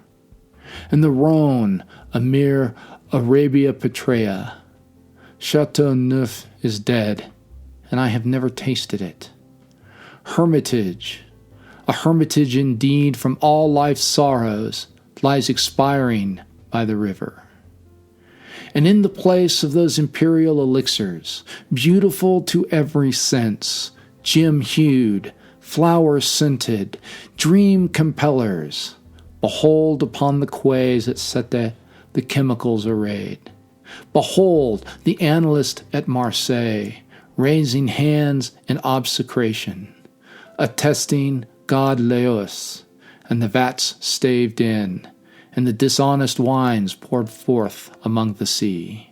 and the Rhone a mere Arabia Petraea. Chateauneuf is dead, and I have never tasted it. Hermitage, a hermitage indeed from all life's sorrows, lies expiring by the river. And in the place of those imperial elixirs, beautiful to every sense, gem-hued, flower-scented, dream-compellers, behold upon the quays at Sète the chemicals arrayed. Behold the analyst at Marseille, raising hands in obsecration, attesting God Laos, and the vats staved in, and the dishonest wines poured forth among the sea.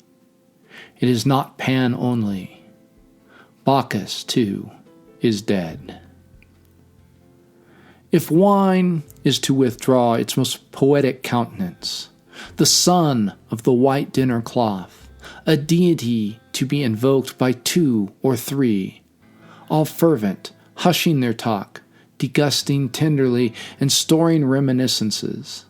It is not Pan only. Bacchus, too, is dead. If wine is to withdraw its most poetic countenance, the son of the white dinner cloth, a deity to be invoked by 2 or 3, all fervent, hushing their talk, degusting tenderly, and storing reminiscences.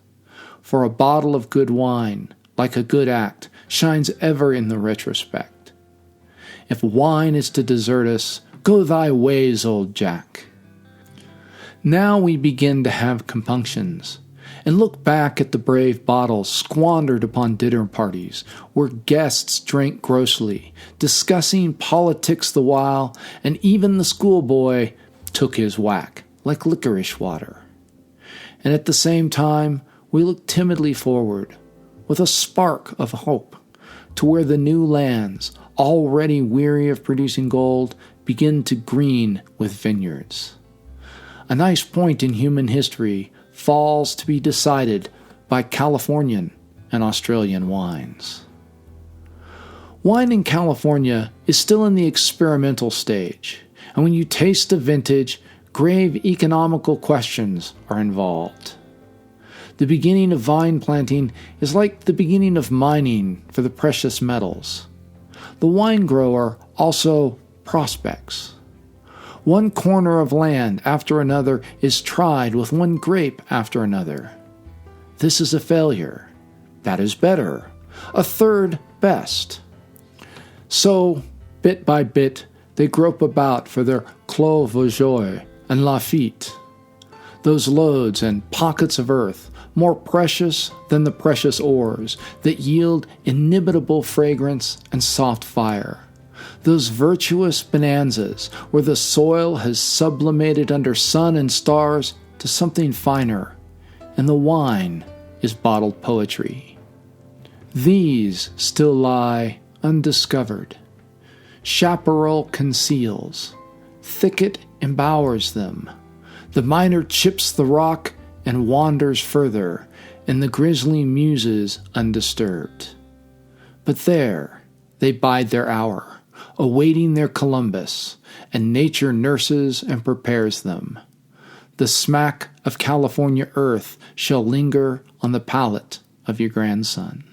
For a bottle of good wine, like a good act, shines ever in the retrospect. If wine is to desert us, go thy ways, old Jack. Now we begin to have compunctions, and look back at the brave bottles squandered upon dinner parties, where guests drank grossly, discussing politics the while, and even the schoolboy took his whack, like licorice water. And at the same time, we look timidly forward, with a spark of hope, to where the new lands, already weary of producing gold, begin to green with vineyards. A nice point in human history falls to be decided by Californian and Australian wines. Wine in California is still in the experimental stage, and when you taste a vintage, grave economical questions are involved. The beginning of vine planting is like the beginning of mining for the precious metals. The wine grower also prospects. One corner of land after another is tried with one grape after another. This is a failure. That is better. A third best. So, bit by bit, they grope about for their Clos Vougeot and Lafitte, those lodes and pockets of earth more precious than the precious ores that yield inimitable fragrance and soft fire. Those virtuous bonanzas where the soil has sublimated under sun and stars to something finer, and the wine is bottled poetry. These still lie undiscovered. Chaparral conceals. Thicket embowers them. The miner chips the rock and wanders further, and the grizzly muses undisturbed. But there they bide their hour, awaiting their Columbus, and nature nurses and prepares them. The smack of California earth shall linger on the palate of your grandson.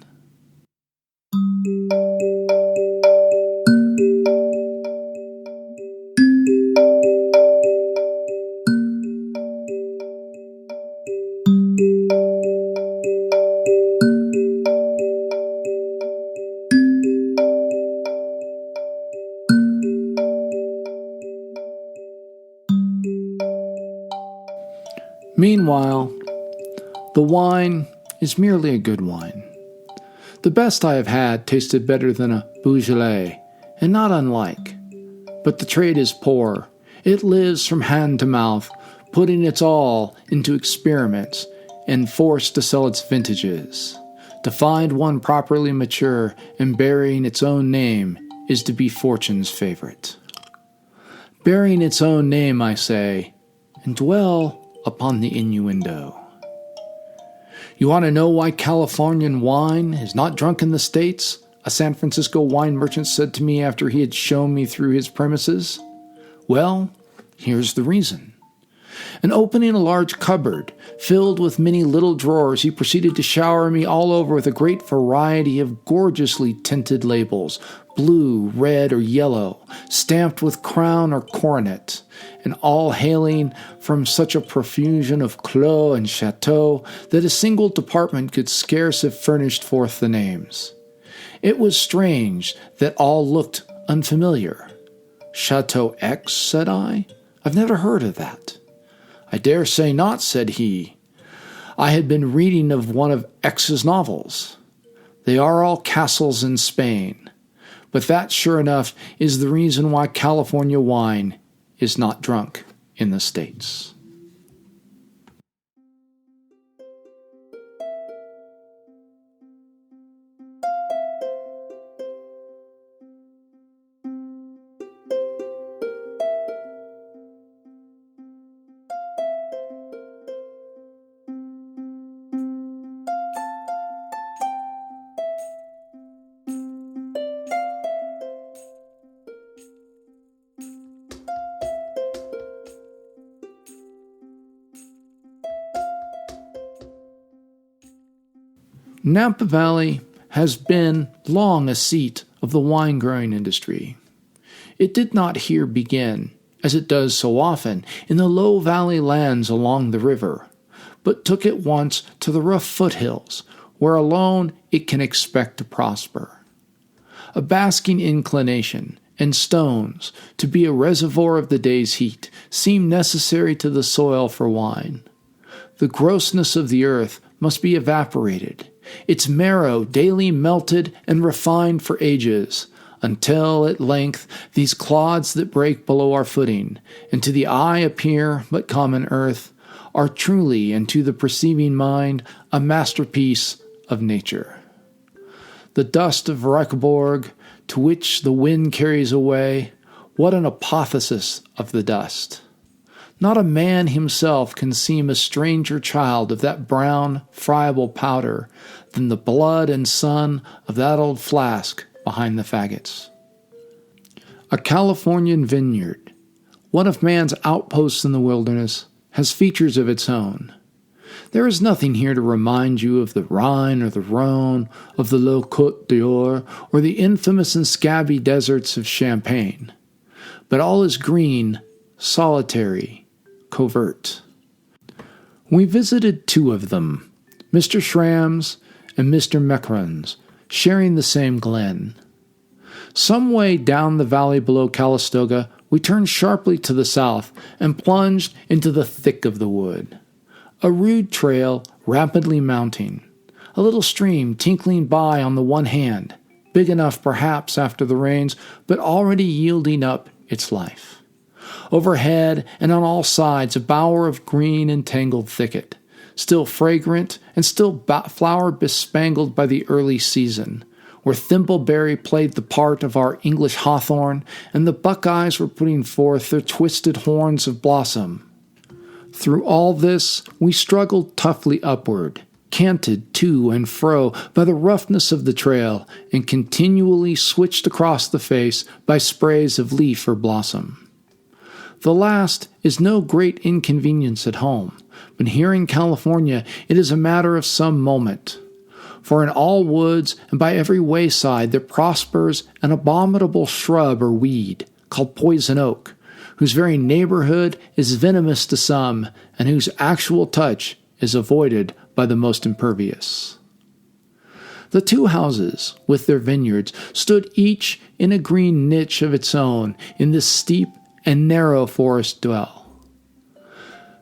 Meanwhile, the wine is merely a good wine. The best I have had tasted better than a Beaujolais, and not unlike. But the trade is poor. It lives from hand to mouth, putting its all into experiments and forced to sell its vintages. To find one properly mature and bearing its own name is to be fortune's favorite. Bearing its own name, I say, and dwell upon the innuendo. You want to know why Californian wine is not drunk in the States? A San Francisco wine merchant said to me after he had shown me through his premises. Well, here's the reason. And opening a large cupboard filled with many little drawers, he proceeded to shower me all over with a great variety of gorgeously tinted labels, blue, red, or yellow, stamped with crown or coronet, and all hailing from such a profusion of clos and chateaux that a single department could scarce have furnished forth the names. It was strange that all looked unfamiliar. Chateau X, said I? I've never heard of that. I dare say not, said he. I had been reading of one of X's novels. They are all castles in Spain. But that, sure enough, is the reason why California wine is not drunk in the States. Napa Valley has been long a seat of the wine-growing industry. It did not here begin, as it does so often, in the low valley lands along the river, but took it once to the rough foothills, where alone it can expect to prosper. A basking inclination and stones, to be a reservoir of the day's heat, seem necessary to the soil for wine. The grossness of the earth must be evaporated, its marrow daily melted and refined for ages, until at length these clods that break below our footing, and to the eye appear but common earth, are truly, and to the perceiving mind, a masterpiece of nature. The dust of Reichborg, to which the wind carries away, what an apotheosis of the dust! Not a man himself can seem a stranger child of that brown, friable powder than the blood and sun of that old flask behind the faggots. A Californian vineyard, one of man's outposts in the wilderness, has features of its own. There is nothing here to remind you of the Rhine or the Rhone, of the low Côte d'Or, or the infamous and scabby deserts of Champagne. But all is green, solitary, covert. We visited two of them, Mr. Schramm's and Mr. Meckeron's, sharing the same glen. Some way down the valley below Calistoga, we turned sharply to the south and plunged into the thick of the wood. A rude trail rapidly mounting, a little stream tinkling by on the one hand, big enough perhaps after the rains, but already yielding up its life. Overhead and on all sides a bower of green and tangled thicket, still fragrant and still flower bespangled by the early season, where thimbleberry played the part of our English hawthorn, and the buckeyes were putting forth their twisted horns of blossom. Through all this we struggled toughly upward, canted to and fro by the roughness of the trail, and continually switched across the face by sprays of leaf or blossom. The last is no great inconvenience at home, but here in California it is a matter of some moment. For in all woods and by every wayside there prospers an abominable shrub or weed, called poison oak, whose very neighborhood is venomous to some, and whose actual touch is avoided by the most impervious. The two houses, with their vineyards, stood each in a green niche of its own in this steep and narrow forest dwell.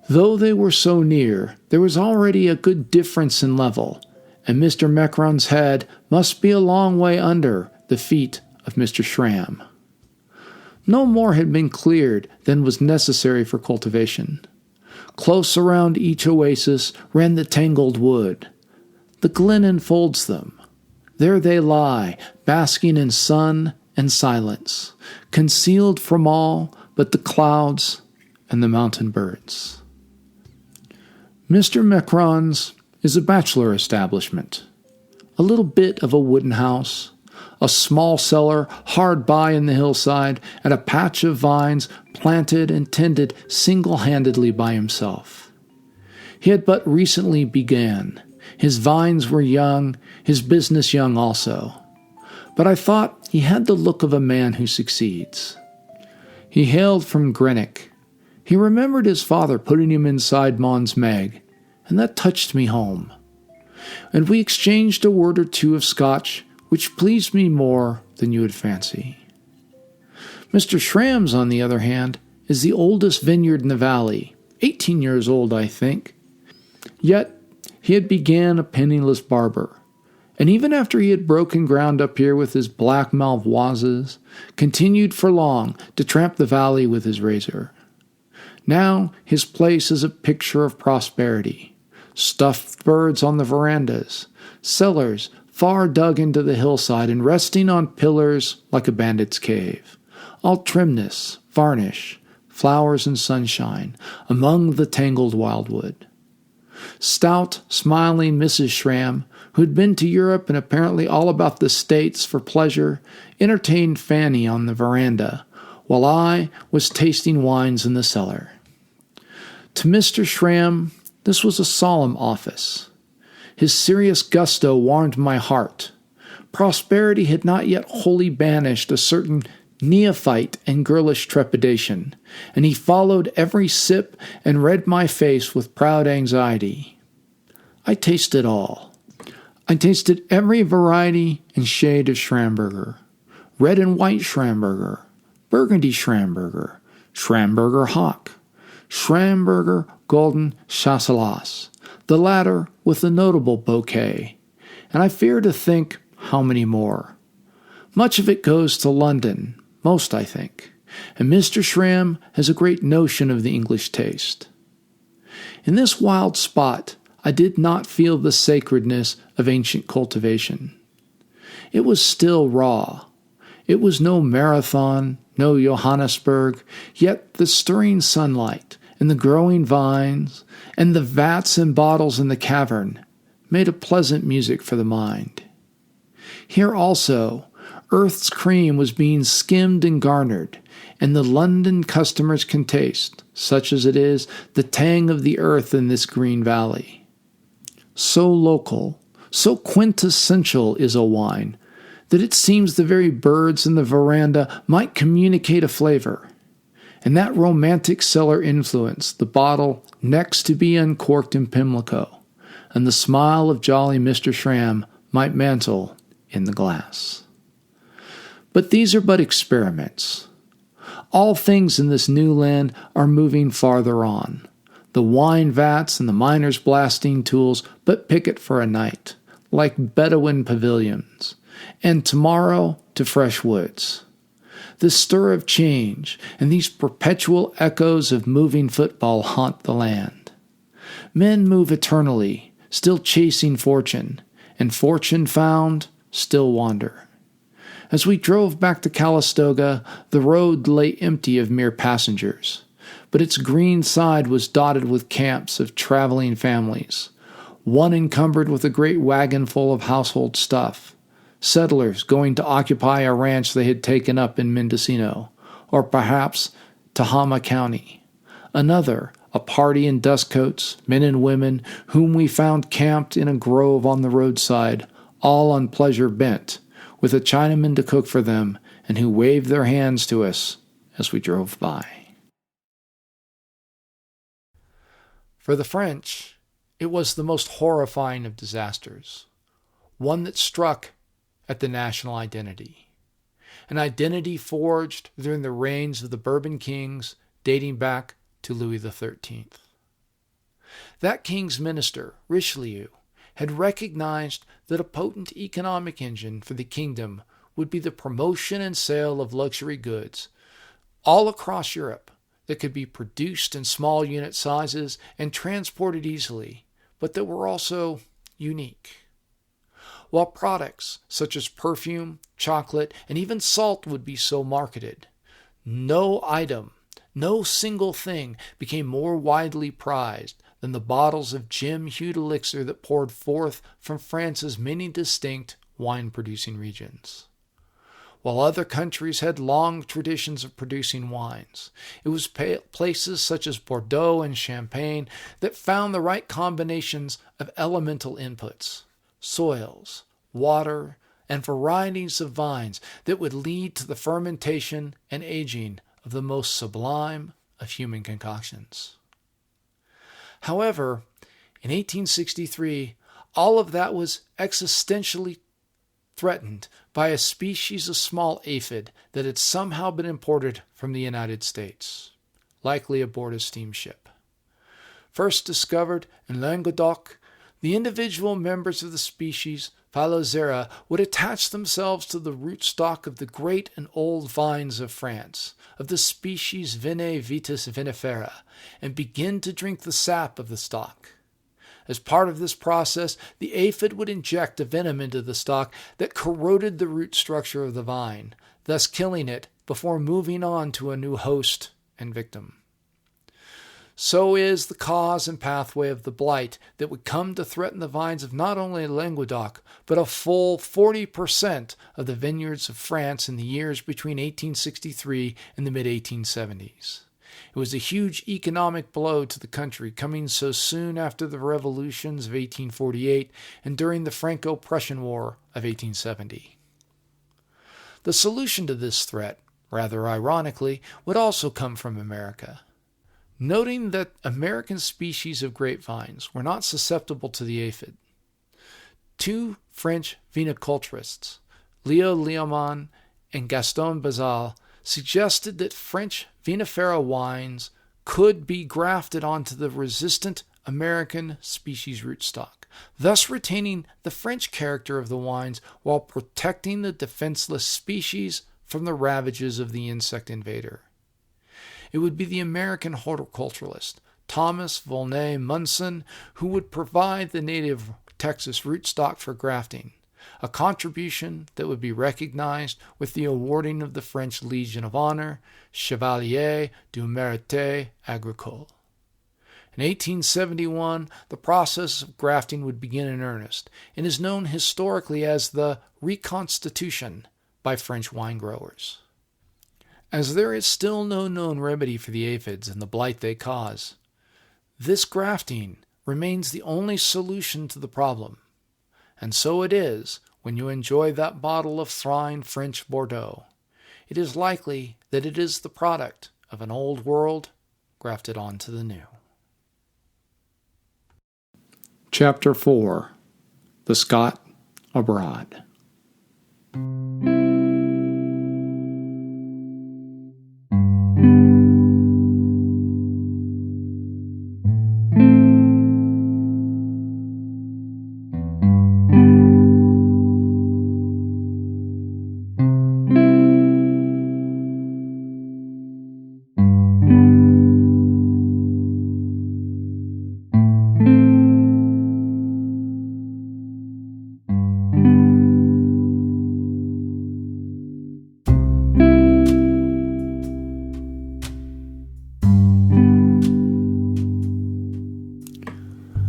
Though they were so near, there was already a good difference in level, and Mr. Mecron's head must be a long way under the feet of Mr. Schramm. No more had been cleared than was necessary for cultivation. Close around each oasis ran the tangled wood. The glen enfolds them. There they lie, basking in sun and silence, concealed from all but the clouds and the mountain birds. Mr. Mecron's is a bachelor establishment, a little bit of a wooden house, a small cellar hard by in the hillside, and a patch of vines planted and tended single-handedly by himself. He had but recently began. His vines were young, his business young also. But I thought he had the look of a man who succeeds. He hailed from Greenock. He remembered his father putting him inside Mons Meg, and that touched me home. And we exchanged a word or two of Scotch, which pleased me more than you would fancy. Mr. Schramm's, on the other hand, is the oldest vineyard in the valley, 18 years old, I think. Yet he had began a penniless barber, and even after he had broken ground up here with his black malvoises, continued for long to tramp the valley with his razor. Now his place is a picture of prosperity. Stuffed birds on the verandas, cellars far dug into the hillside and resting on pillars like a bandit's cave, all trimness, varnish, flowers and sunshine among the tangled wildwood. Stout, smiling Mrs. Schramm, who had been to Europe and apparently all about the States for pleasure, entertained Fanny on the veranda, while I was tasting wines in the cellar. To Mr. Schramm, this was a solemn office. His serious gusto warmed my heart. Prosperity had not yet wholly banished a certain neophyte and girlish trepidation, and he followed every sip and read my face with proud anxiety. I tasted all. I tasted every variety and shade of Schramberger. Red and white Schramberger, Burgundy Schramberger, Schramberger Hock, Schramberger Golden Chasselas, the latter with a notable bouquet, and I fear to think how many more. Much of it goes to London, most I think, and Mr. Schramm has a great notion of the English taste. In this wild spot, I did not feel the sacredness of ancient cultivation. It was still raw. It was no Marathon, no Johannesburg, yet the stirring sunlight and the growing vines and the vats and bottles in the cavern made a pleasant music for the mind. Here also, earth's cream was being skimmed and garnered, and the London customers can taste, such as it is, the tang of the earth in this green valley. So local, so quintessential is a wine, that it seems the very birds in the veranda might communicate a flavor. And that romantic cellar influenced the bottle next to be uncorked in Pimlico, and the smile of jolly Mr. Schramm might mantle in the glass. But these are but experiments. All things in this new land are moving farther on. The wine vats and the miners' blasting tools but picket for a night, like Bedouin pavilions, and tomorrow to fresh woods. The stir of change and these perpetual echoes of moving football haunt the land. Men move eternally, still chasing fortune, and fortune found, still wander. As we drove back to Calistoga, the road lay empty of mere passengers, but its green side was dotted with camps of traveling families, one encumbered with a great wagon full of household stuff, settlers going to occupy a ranch they had taken up in Mendocino, or perhaps Tehama County. Another, a party in dust coats, men and women, whom we found camped in a grove on the roadside, all on pleasure bent, with a Chinaman to cook for them, and who waved their hands to us as we drove by. For the French, it was the most horrifying of disasters, one that struck at the national identity, an identity forged during the reigns of the Bourbon kings dating back to Louis XIII. That king's minister, Richelieu, had recognized that a potent economic engine for the kingdom would be the promotion and sale of luxury goods all across Europe that could be produced in small unit sizes and transported easily, but that were also unique. While products such as perfume, chocolate, and even salt would be so marketed, no item, no single thing became more widely prized than the bottles of gem-hued elixir that poured forth from France's many distinct wine-producing regions. While other countries had long traditions of producing wines, it was places such as Bordeaux and Champagne that found the right combinations of elemental inputs, soils, water, and varieties of vines that would lead to the fermentation and aging of the most sublime of human concoctions. However, in 1863, all of that was existentially threatened by a species of small aphid that had somehow been imported from the United States, likely aboard a steamship. First discovered in Languedoc, the individual members of the species Phylloxera would attach themselves to the rootstock of the great and old vines of France, of the species Vine vitis vinifera, and begin to drink the sap of the stalk. As part of this process, the aphid would inject a venom into the stalk that corroded the root structure of the vine, thus killing it before moving on to a new host and victim. So is the cause and pathway of the blight that would come to threaten the vines of not only Languedoc, but a full 40% of the vineyards of France in the years between 1863 and the mid-1870s. It was a huge economic blow to the country, coming so soon after the revolutions of 1848 and during the Franco-Prussian War of 1870. The solution to this threat, rather ironically, would also come from America. Noting that American species of grapevines were not susceptible to the aphid, two French viniculturists, Leo Leomon and Gaston Bazal, suggested that French vinifera wines could be grafted onto the resistant American species rootstock, thus retaining the French character of the wines while protecting the defenseless species from the ravages of the insect invader. It would be the American horticulturalist Thomas Volney Munson who would provide the native Texas rootstock for grafting, a contribution that would be recognized with the awarding of the French Legion of Honor, Chevalier du Mérite Agricole. In 1871, the process of grafting would begin in earnest and is known historically as the reconstitution by French wine growers. As there is still no known remedy for the aphids and the blight they cause, this grafting remains the only solution to the problem. And so it is when you enjoy that bottle of fine French Bordeaux. It is likely that it is the product of an old world grafted onto the new. Chapter 4. The Scot Abroad.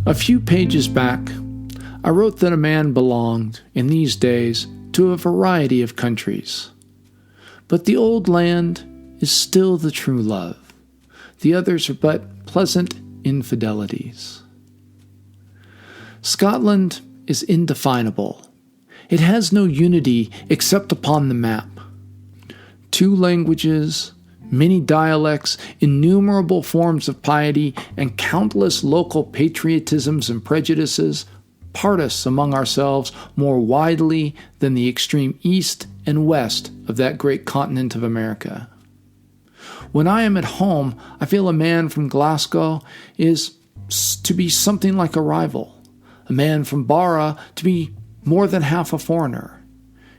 A few pages back, I wrote that a man belonged, in these days, to a variety of countries. But the old land is still the true love. The others are but pleasant infidelities. Scotland is indefinable. It has no unity except upon the map. 2 languages, many dialects, innumerable forms of piety, and countless local patriotisms and prejudices part us among ourselves more widely than the extreme east and west of that great continent of America. When I am at home, I feel a man from Glasgow is to be something like a rival, a man from Bara to be more than half a foreigner.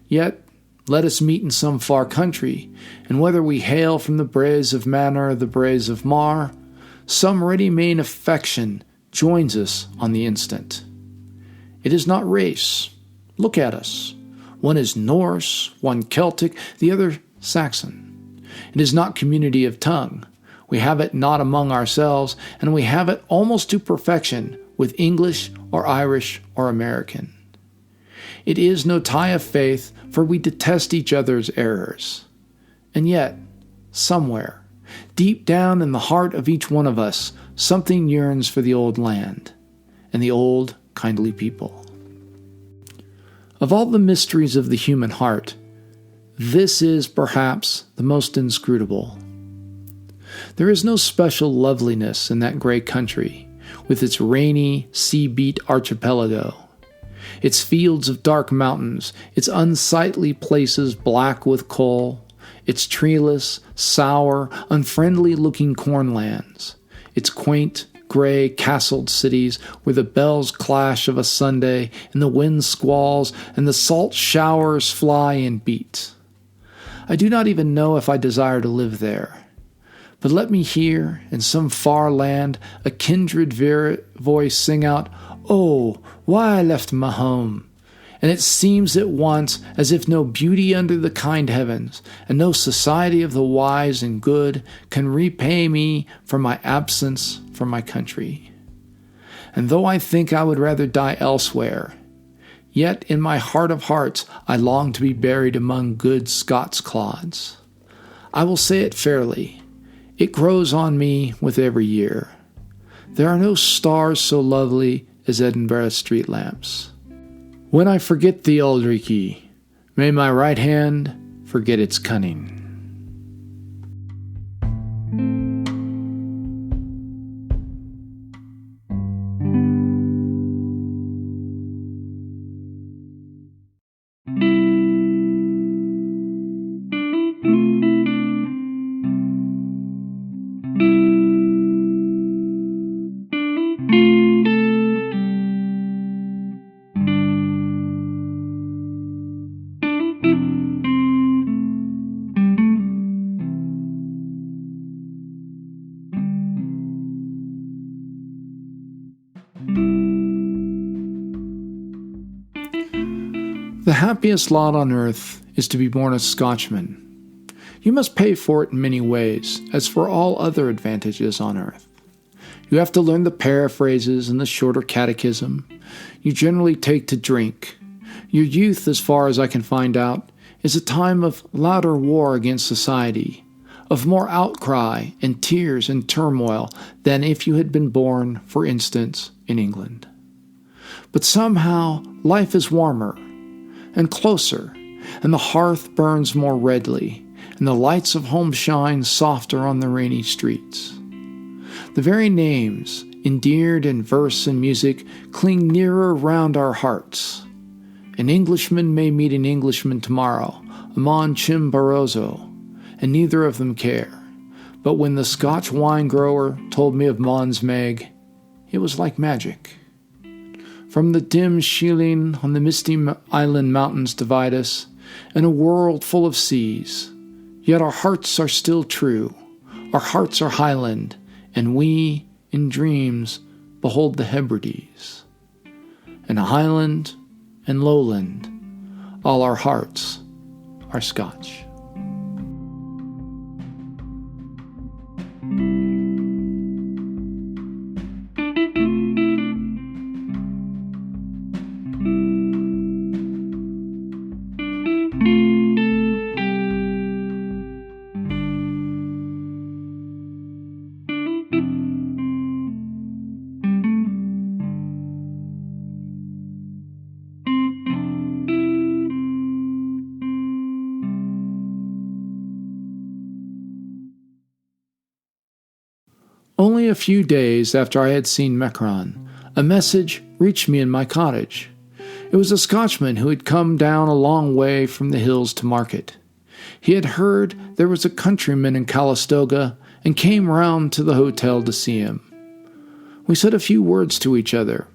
Yet, let us meet in some far country, and whether we hail from the braes of Manor or the braes of Mar, some ready-made affection joins us on the instant. It is not race. Look at us. One is Norse, one Celtic, the other Saxon. It is not community of tongue. We have it not among ourselves, and we have it almost to perfection with English or Irish or American. It is no tie of faith, for we detest each other's errors. And yet, somewhere, deep down in the heart of each one of us, something yearns for the old land and the old, kindly people. Of all the mysteries of the human heart, this is perhaps the most inscrutable. There is no special loveliness in that gray country, with its rainy, sea-beat archipelago, its fields of dark mountains, its unsightly places black with coal, its treeless, sour, unfriendly-looking cornlands, its quaint, gray, castled cities where the bells clash of a Sunday and the wind squalls and the salt showers fly and beat. I do not even know if I desire to live there. But let me hear, in some far land, a kindred voice sing out, "Oh, why I left my home." And it seems at once as if no beauty under the kind heavens, and no society of the wise and good can repay me for my absence from my country. And though I think I would rather die elsewhere, yet in my heart of hearts I long to be buried among good Scots clods. I will say it fairly. It grows on me with every year. There are no stars so lovely as Edinburgh street lamps. When I forget thee, Aldrich, may my right hand forget its cunning. The happiest lot on earth is to be born a Scotchman. You must pay for it in many ways, as for all other advantages on earth. You have to learn the paraphrases and the shorter catechism. You generally take to drink. Your youth, as far as I can find out, is a time of louder war against society, of more outcry and tears and turmoil than if you had been born, for instance, in England. But somehow life is warmer and closer, and the hearth burns more redly, and the lights of home shine softer on the rainy streets. The very names, endeared in verse and music, cling nearer round our hearts. An Englishman may meet an Englishman tomorrow, among Chimborazo, and neither of them care. But when the Scotch wine grower told me of Mons Meg, it was like magic. From the dim shieling on the misty island mountains divide us, and a world full of seas. Yet our hearts are still true. Our hearts are Highland, and we, in dreams, behold the Hebrides. And Highland and Lowland, all our hearts are Scotch. Only a few days after I had seen Mecron, a message reached me in my cottage. It was a Scotchman who had come down a long way from the hills to market. He had heard there was a countryman in Calistoga and came round to the hotel to see him. We said a few words to each other.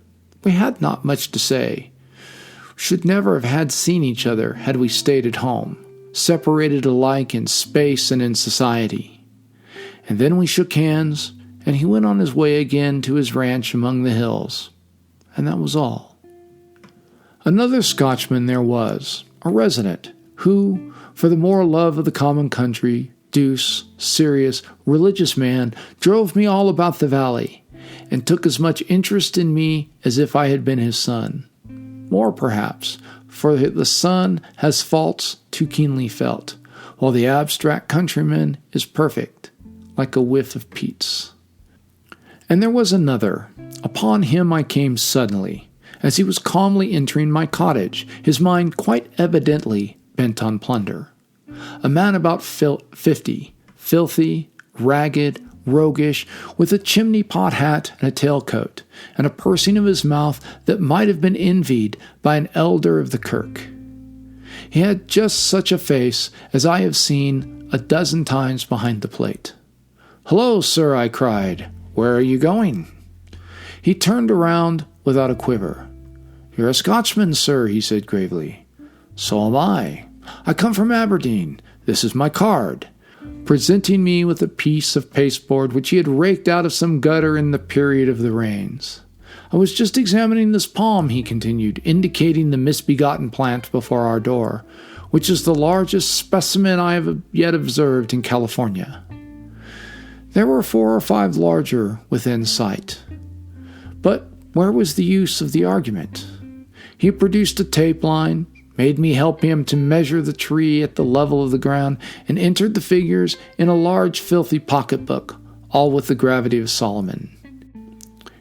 We had not much to say. Should never have had seen each other had we stayed at home, separated alike in space and in society. And then we shook hands, and he went on his way again to his ranch among the hills. And that was all. Another Scotchman there was, a resident, who, for the more love of the common country, douce, serious, religious man, drove me all about the valley, and took as much interest in me as if I had been his son. More, perhaps, for the son has faults too keenly felt, while the abstract countryman is perfect, like a whiff of peats. And there was another. Upon him I came suddenly, as he was calmly entering my cottage, his mind quite evidently bent on plunder. A man about 50, filthy, ragged, roguish, with a chimney-pot hat and a tailcoat, and a pursing of his mouth that might have been envied by an elder of the kirk. He had just such a face as I have seen a dozen times behind the plate. "Hello, sir," I cried. "Where are you going?" He turned around without a quiver. "You're a Scotchman, sir," he said gravely. "So am I. I come from Aberdeen. This is my card," presenting me with a piece of pasteboard which he had raked out of some gutter in the period of the rains. "I was just examining this palm," he continued, indicating the misbegotten plant before our door, "which is the largest specimen I have yet observed in California." There were 4 or 5 larger within sight. But where was the use of the argument? He produced a tape line, made me help him to measure the tree at the level of the ground, and entered the figures in a large filthy pocketbook, all with the gravity of Solomon.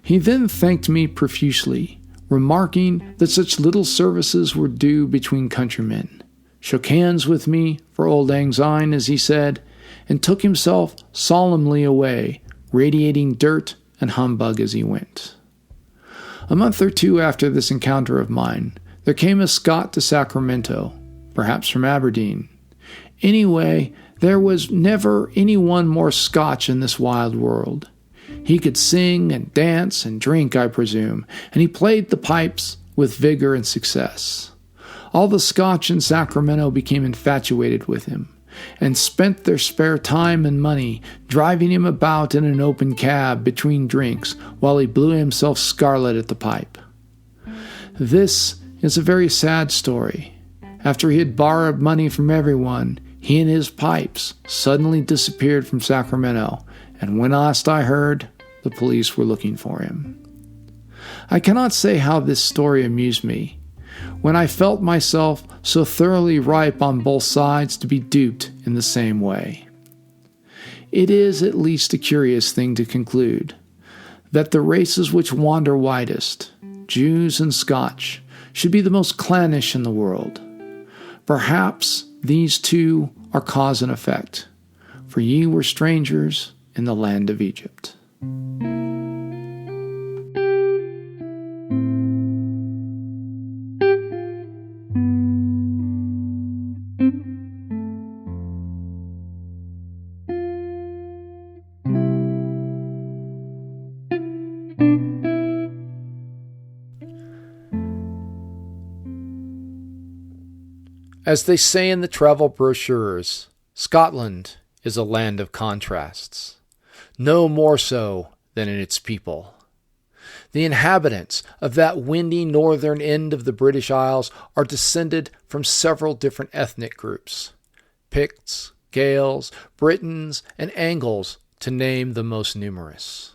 He then thanked me profusely, remarking that such little services were due between countrymen, shook hands with me for old lang syne, as he said, and took himself solemnly away, radiating dirt and humbug as he went. A month or 2 after this encounter of mine, there came a Scot to Sacramento, perhaps from Aberdeen. Anyway, there was never anyone more Scotch in this wild world. He could sing and dance and drink, I presume, and he played the pipes with vigor and success. All the Scotch in Sacramento became infatuated with him, and spent their spare time and money driving him about in an open cab between drinks while he blew himself scarlet at the pipe. This is a very sad story. After he had borrowed money from everyone, he and his pipes suddenly disappeared from Sacramento, and when last I heard, the police were looking for him. I cannot say how this story amused me, when I felt myself so thoroughly ripe on both sides to be duped in the same way. It is at least a curious thing to conclude that the races which wander widest, Jews and Scotch, should be the most clannish in the world. Perhaps these two are cause and effect, for ye were strangers in the land of Egypt. As they say in the travel brochures, Scotland is a land of contrasts, no more so than in its people. The inhabitants of that windy northern end of the British Isles are descended from several different ethnic groups: Picts, Gaels, Britons, and Angles, to name the most numerous.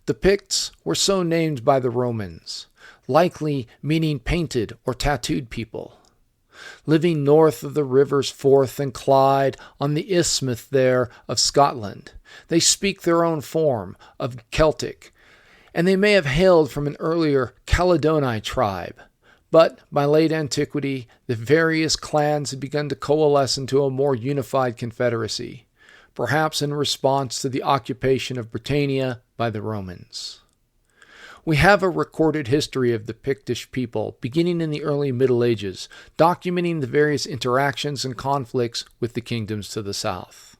The Picts were so named by the Romans, likely meaning painted or tattooed people. Living north of the rivers Forth and Clyde on the isthmus there of Scotland, they speak their own form of Celtic, and they may have hailed from an earlier Caledonii tribe. But by late antiquity, the various clans had begun to coalesce into a more unified confederacy, perhaps in response to the occupation of Britannia by the Romans. We have a recorded history of the Pictish people beginning in the early Middle Ages, documenting the various interactions and conflicts with the kingdoms to the south.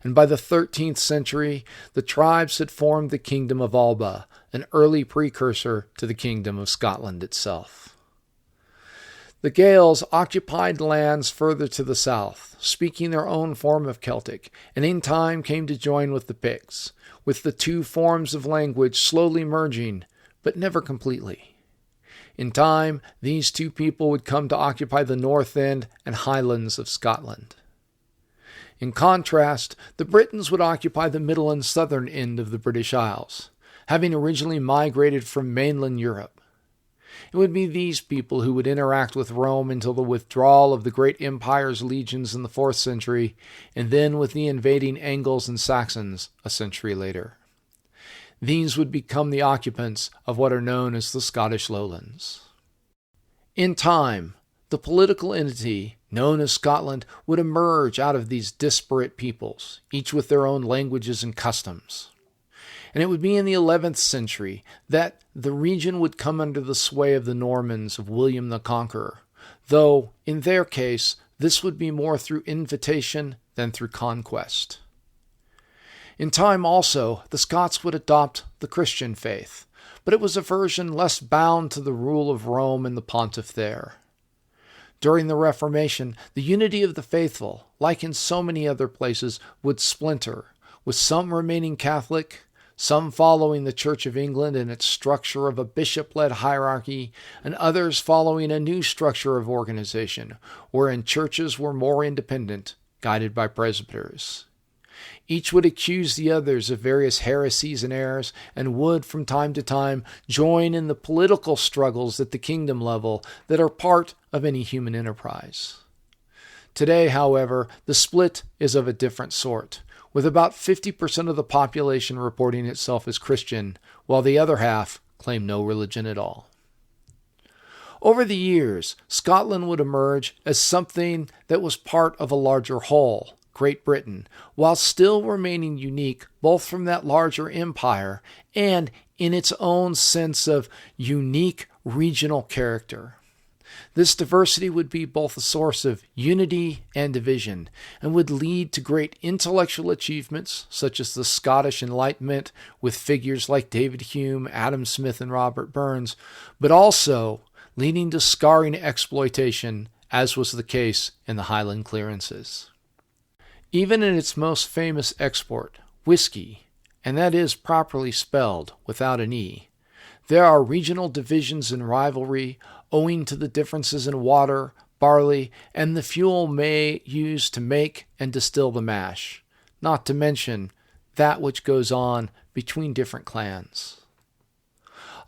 and by the 13th century, the tribes had formed the Kingdom of Alba, an early precursor to the Kingdom of Scotland itself. The Gaels occupied lands further to the south, speaking their own form of Celtic, and in time came to join with the Picts, with the two forms of language slowly merging, but never completely. In time, these two people would come to occupy the north end and highlands of Scotland. In contrast, the Britons would occupy the middle and southern end of the British Isles, having originally migrated from mainland Europe. It would be these people who would interact with Rome until the withdrawal of the great empire's legions in the 4th century, and then with the invading Angles and Saxons a century later. These would become the occupants of what are known as the Scottish Lowlands. In time, the political entity known as Scotland would emerge out of these disparate peoples, each with their own languages and customs. And it would be in the 11th century that the region would come under the sway of the Normans of William the Conqueror, though in their case this would be more through invitation than through conquest. In time also, the Scots would adopt the Christian faith, but it was a version less bound to the rule of Rome and the pontiff there. During the Reformation, the unity of the faithful, like in so many other places, would splinter, with some remaining Catholic, some following the Church of England and its structure of a bishop-led hierarchy, and others following a new structure of organization, wherein churches were more independent, guided by presbyters. Each would accuse the others of various heresies and errors, and would, from time to time, join in the political struggles at the kingdom level that are part of any human enterprise. Today, however, the split is of a different sort, with about 50% of the population reporting itself as Christian, while the other half claim no religion at all. Over the years, Scotland would emerge as something that was part of a larger whole, Great Britain, while still remaining unique both from that larger empire and in its own sense of unique regional character. This diversity would be both a source of unity and division, and would lead to great intellectual achievements, such as the Scottish Enlightenment with figures like David Hume, Adam Smith, and Robert Burns, but also leading to scarring exploitation, as was the case in the Highland clearances. Even in its most famous export, whiskey, and that is properly spelled without an E, there are regional divisions and rivalry owing to the differences in water, barley, and the fuel used to make and distill the mash, not to mention that which goes on between different clans.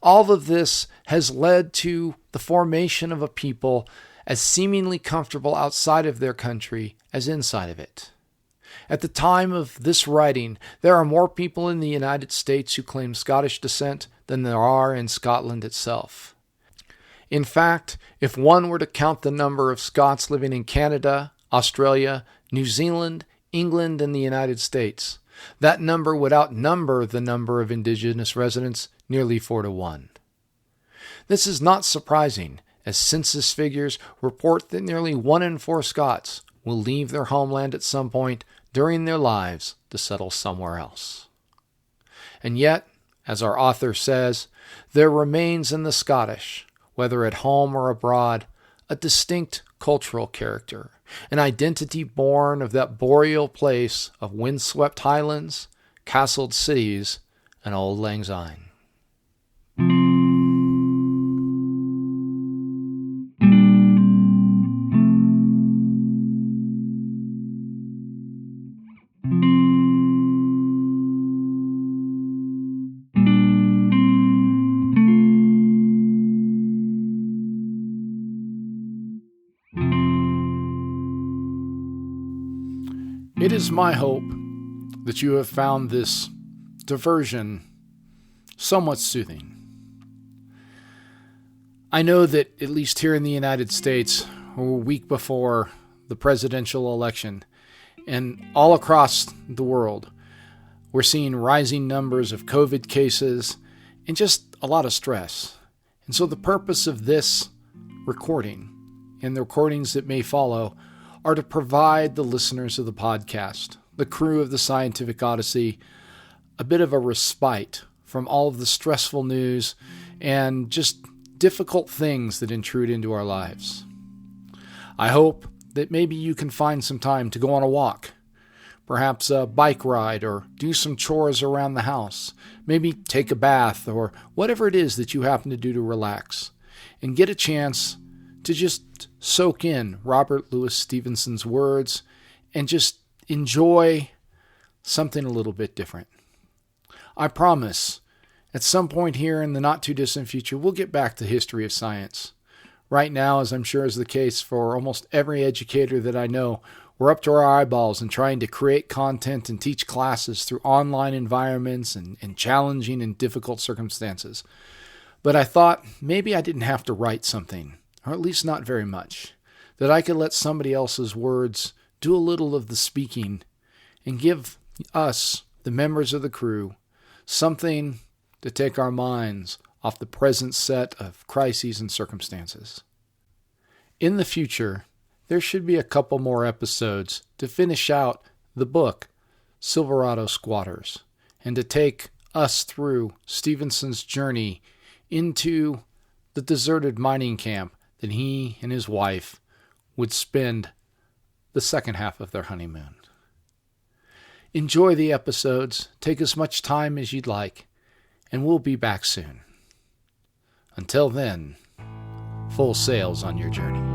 All of this has led to the formation of a people as seemingly comfortable outside of their country as inside of it. At the time of this writing, there are more people in the United States who claim Scottish descent than there are in Scotland itself. In fact, if one were to count the number of Scots living in Canada, Australia, New Zealand, England, and the United States, that number would outnumber the number of indigenous residents nearly 4-1. This is not surprising, as census figures report that nearly 1 in 4 Scots will leave their homeland at some point during their lives to settle somewhere else. And yet, as our author says, there remains in the Scottish, whether at home or abroad, a distinct cultural character, an identity born of that boreal place of windswept highlands, castled cities, and old lang syne. It is my hope that you have found this diversion somewhat soothing. I know that, at least here in the United States, we're a week before the presidential election, and all across the world, we're seeing rising numbers of COVID cases and just a lot of stress. And so the purpose of this recording and the recordings that may follow are to provide the listeners of the podcast, the crew of the Scientific Odyssey a bit of a respite from all of the stressful news and just difficult things that intrude into our lives. I hope that maybe you can find some time to go on a walk, perhaps a bike ride, or do some chores around the house, maybe take a bath, or whatever it is that you happen to do to relax, and get a chance to just soak in Robert Louis Stevenson's words and just enjoy something a little bit different. I promise, at some point here in the not-too-distant future, we'll get back to the history of science. Right now, as I'm sure is the case for almost every educator that I know, we're up to our eyeballs in trying to create content and teach classes through online environments and challenging and difficult circumstances. But I thought maybe I didn't have to write something, or at least not very much, that I could let somebody else's words do a little of the speaking and give us, the members of the crew, something to take our minds off the present set of crises and circumstances. In the future, there should be a couple more episodes to finish out the book, Silverado Squatters, and to take us through Stevenson's journey into the deserted mining camp that he and his wife would spend the second half of their honeymoon. Enjoy the episodes, take as much time as you'd like, and we'll be back soon. Until then, full sails on your journey.